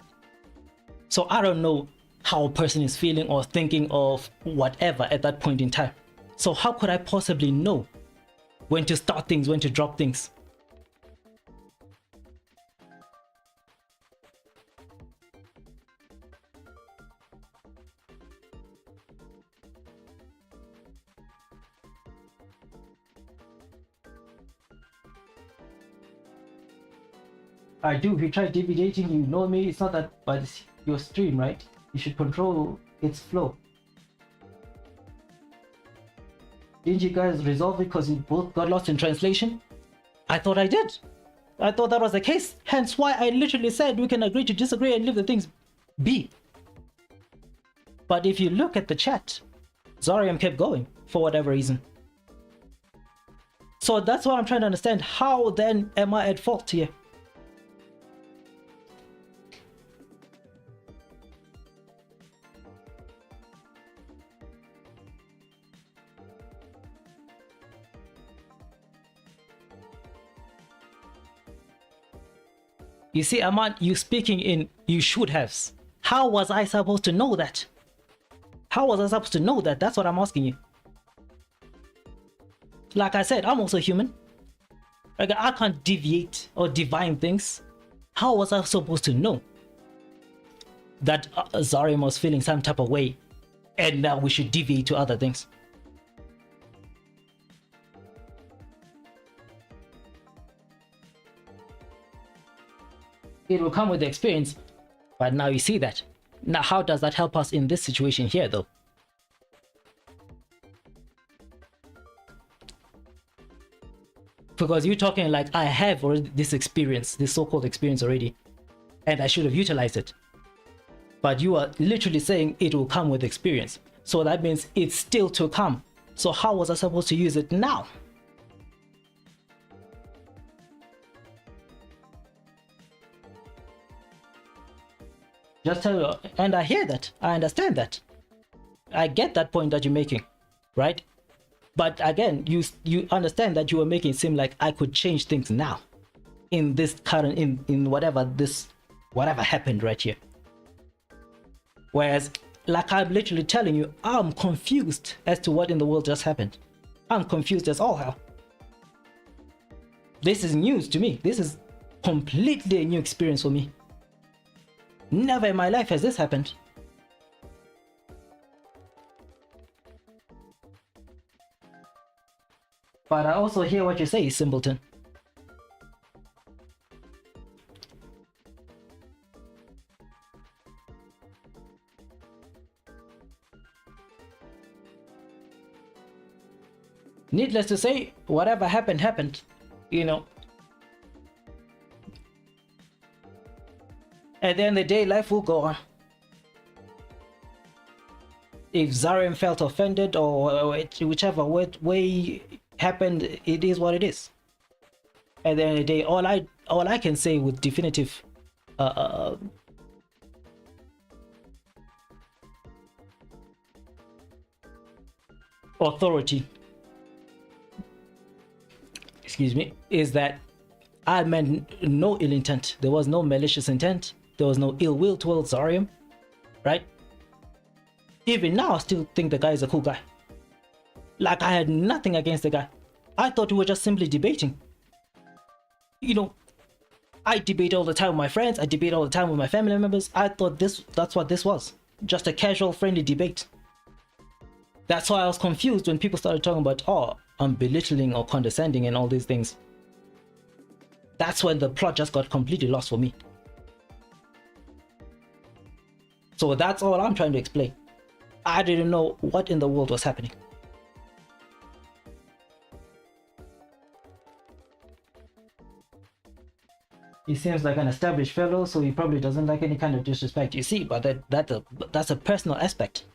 So I don't know how a person is feeling or thinking of whatever at that point in time. So how could I possibly know when to start things, when to drop things? I do. If you try deviating, you know me. It's not that, but it's your stream, right? You should control its flow. Didn't you guys resolve it because you both got lost in translation? I thought I did. I thought that was the case. Hence why I literally said we can agree to disagree and leave the things be. But if you look at the chat, Zariam kept going for whatever reason. So that's what I'm trying to understand. How then am I at fault here? You see, Aman, you speaking in you should haves. How was I supposed to know that? How was I supposed to know that? That's what I'm asking you. Like I said, I'm also human. Like, I can't deviate or divine things. How was I supposed to know that Zariam was feeling some type of way and now we should deviate to other things? It will come with the experience, but now you see that. Now, how does that help us in this situation here, though? Because you're talking like I have already this experience, this so-called experience already, and I should have utilized it. But you are literally saying it will come with experience. So that means it's still to come. So how was I supposed to use it now? Just tell you, and I hear that, I understand that, I get that point that you're making, right? But again, you understand that you were making it seem like I could change things now, in this current, in whatever happened right here. Whereas, like I'm literally telling you, I'm confused as to what in the world just happened. I'm confused as all hell. This is news to me. This is completely a new experience for me. Never in my life has this happened. But I also hear what you say, simpleton. Needless to say, whatever happened, happened. You know. At the end of the day, life will go on. If Zariam felt offended or whichever way happened, it is what it is. At the end of the day, all I can say with definitive authority excuse me, is that I meant no ill intent. There was no malicious intent. There was no ill will towards Zarium, right? Even now, I still think the guy is a cool guy. Like, I had nothing against the guy. I thought we were just simply debating. You know, I debate all the time with my friends. I debate all the time with my family members. I thought that's what this was. Just a casual, friendly debate. That's why I was confused when people started talking about, oh, I'm belittling or condescending and all these things. That's when the plot just got completely lost for me. So that's all I'm trying to explain. I didn't know what in the world was happening. He seems like an established fellow, so he probably doesn't like any kind of disrespect. You see, but that's a personal aspect.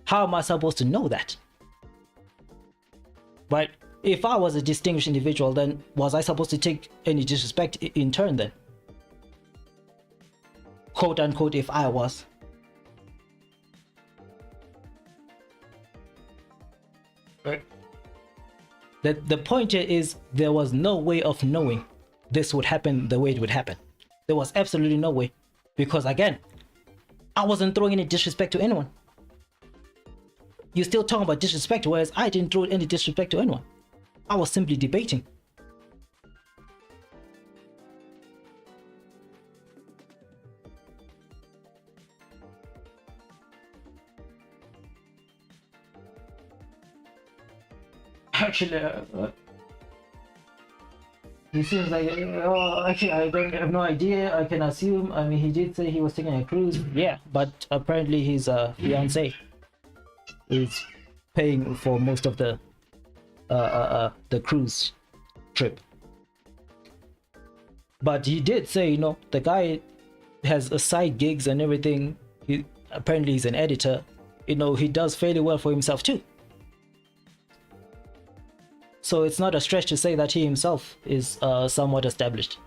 How am I supposed to know that? But if I was a distinguished individual, then was I supposed to take any disrespect in turn then? Quote unquote, if I was. Right. The point here is there was no way of knowing this would happen the way it would happen. There was absolutely no way. Because again, I wasn't throwing any disrespect to anyone. You're still talking about disrespect, whereas I didn't throw any disrespect to anyone. I was simply debating. Actually, he seems like, actually, I don't have no idea. I can assume. I mean, he did say he was taking a cruise. Yeah, but apparently his fiance is paying for most of the cruise trip. But he did say, you know, the guy has a side gigs and everything. Apparently he's an editor. You know, he does fairly well for himself too. So it's not a stretch to say that he himself is somewhat established.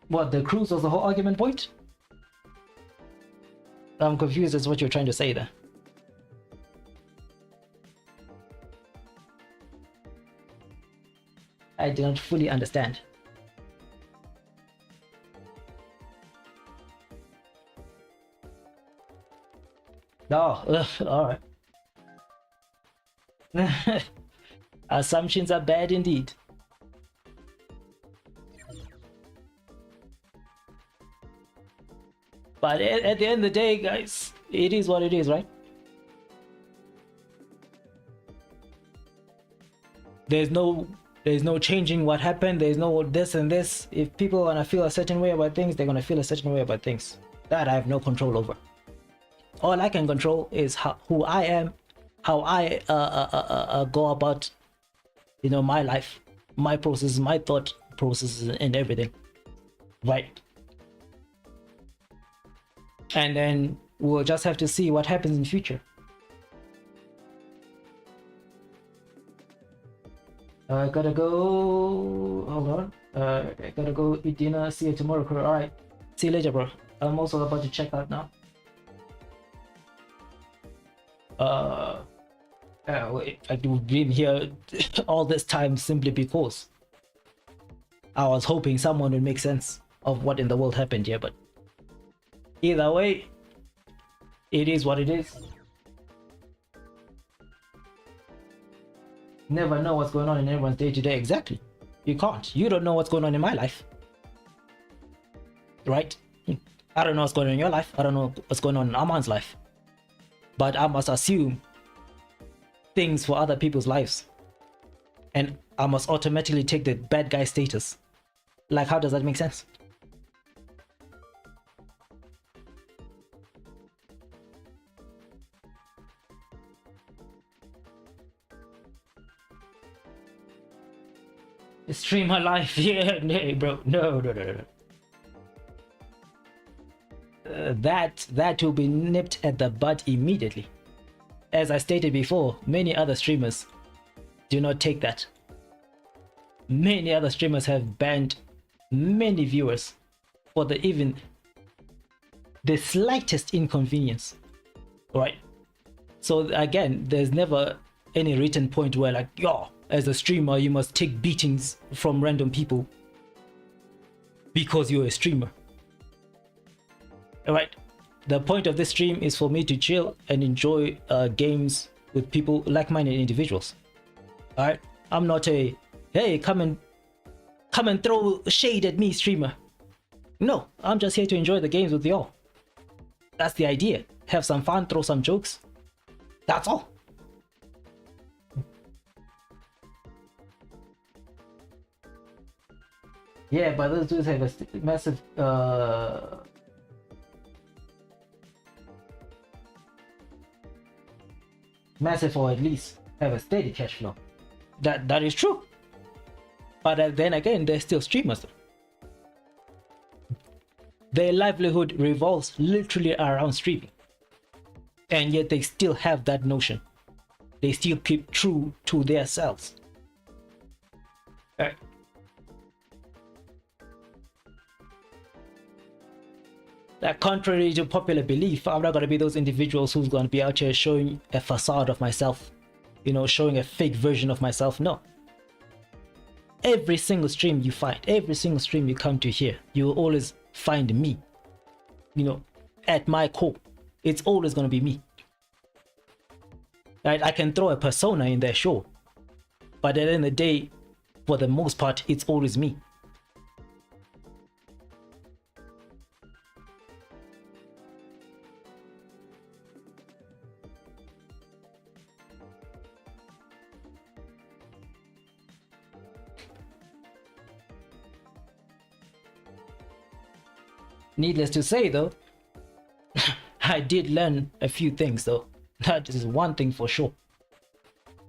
What, the cruise was the whole argument point? I'm confused as to what you're trying to say there. I don't fully understand. No, all right. Assumptions are bad indeed. But at the end of the day, guys, it is what it is, right? There's no changing what happened. There's no this and this. If people wanna feel a certain way about things, they're gonna feel a certain way about things. That I have no control over. All I can control is who I am, how I go about, you know, my life, my process, my thought processes, and everything. Right. And then we'll just have to see what happens in future. I gotta go. Hold on. I gotta go eat dinner. See you tomorrow, crew. All right. See you later, bro. I'm also about to check out now. I've been here all this time simply because I was hoping someone would make sense of what in the world happened here, but either way, it is what it is. Never know what's going on in everyone's day to day. Exactly. You can't. You don't know what's going on in my life. Right? I don't know what's going on in your life. I don't know what's going on in Aman's life. But I must assume things for other people's lives. And I must automatically take the bad guy status. Like, how does that make sense? Stream my life. Yeah, no, bro. No. That will be nipped at the bud immediately. As I stated before, many other streamers do not take that. many other streamers have banned many viewers for even the slightest inconvenience, right? So again, there's never any written point where like, yo, as a streamer you must take beatings from random people because you're a streamer. All right, the point of this stream is for me to chill and enjoy games with people, like-minded individuals. All right, I'm not a hey, come and throw shade at me streamer. No, I'm just here to enjoy the games with y'all. That's the idea. Have some fun, throw some jokes. That's all. Yeah, but those dudes have a massive massive, or at least have a steady cash flow. That is true. But then again, they're still streamers. Their livelihood revolves literally around streaming, and yet they still have that notion. They still keep true to themselves. Alright. That contrary to popular belief, I'm not going to be those individuals who's going to be out here showing a facade of myself, you know, showing a fake version of myself. No. Every single stream you find, every single stream you come to here, you will always find me. You know, at my core, it's always going to be me. Right? I can throw a persona in there, sure, but at the end of the day, for the most part, it's always me. Needless to say, though, I did learn a few things, though. That is one thing for sure.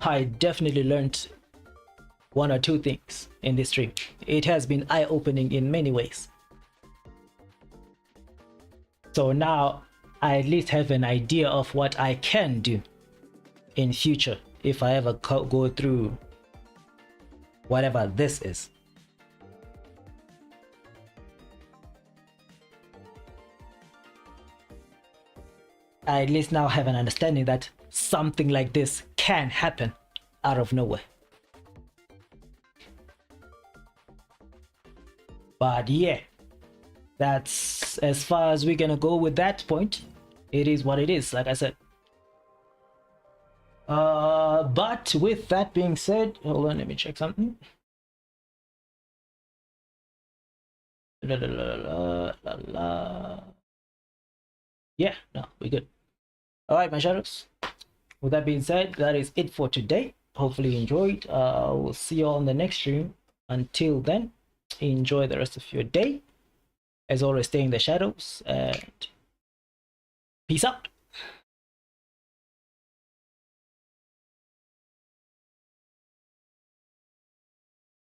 I definitely learned one or two things in this stream. It has been eye-opening in many ways. So now I at least have an idea of what I can do in future if I ever go through whatever this is. I at least now have an understanding that something like this can happen out of nowhere. But yeah, that's as far as we're gonna go with that point. It is what it is, like I said. But with that being said, hold on, let me check something. Yeah, no, we're good. All right, my shadows. With that being said, that is it for today. Hopefully you enjoyed. We'll see you all on the next stream. Until then, enjoy the rest of your day. As always, stay in the shadows and peace out.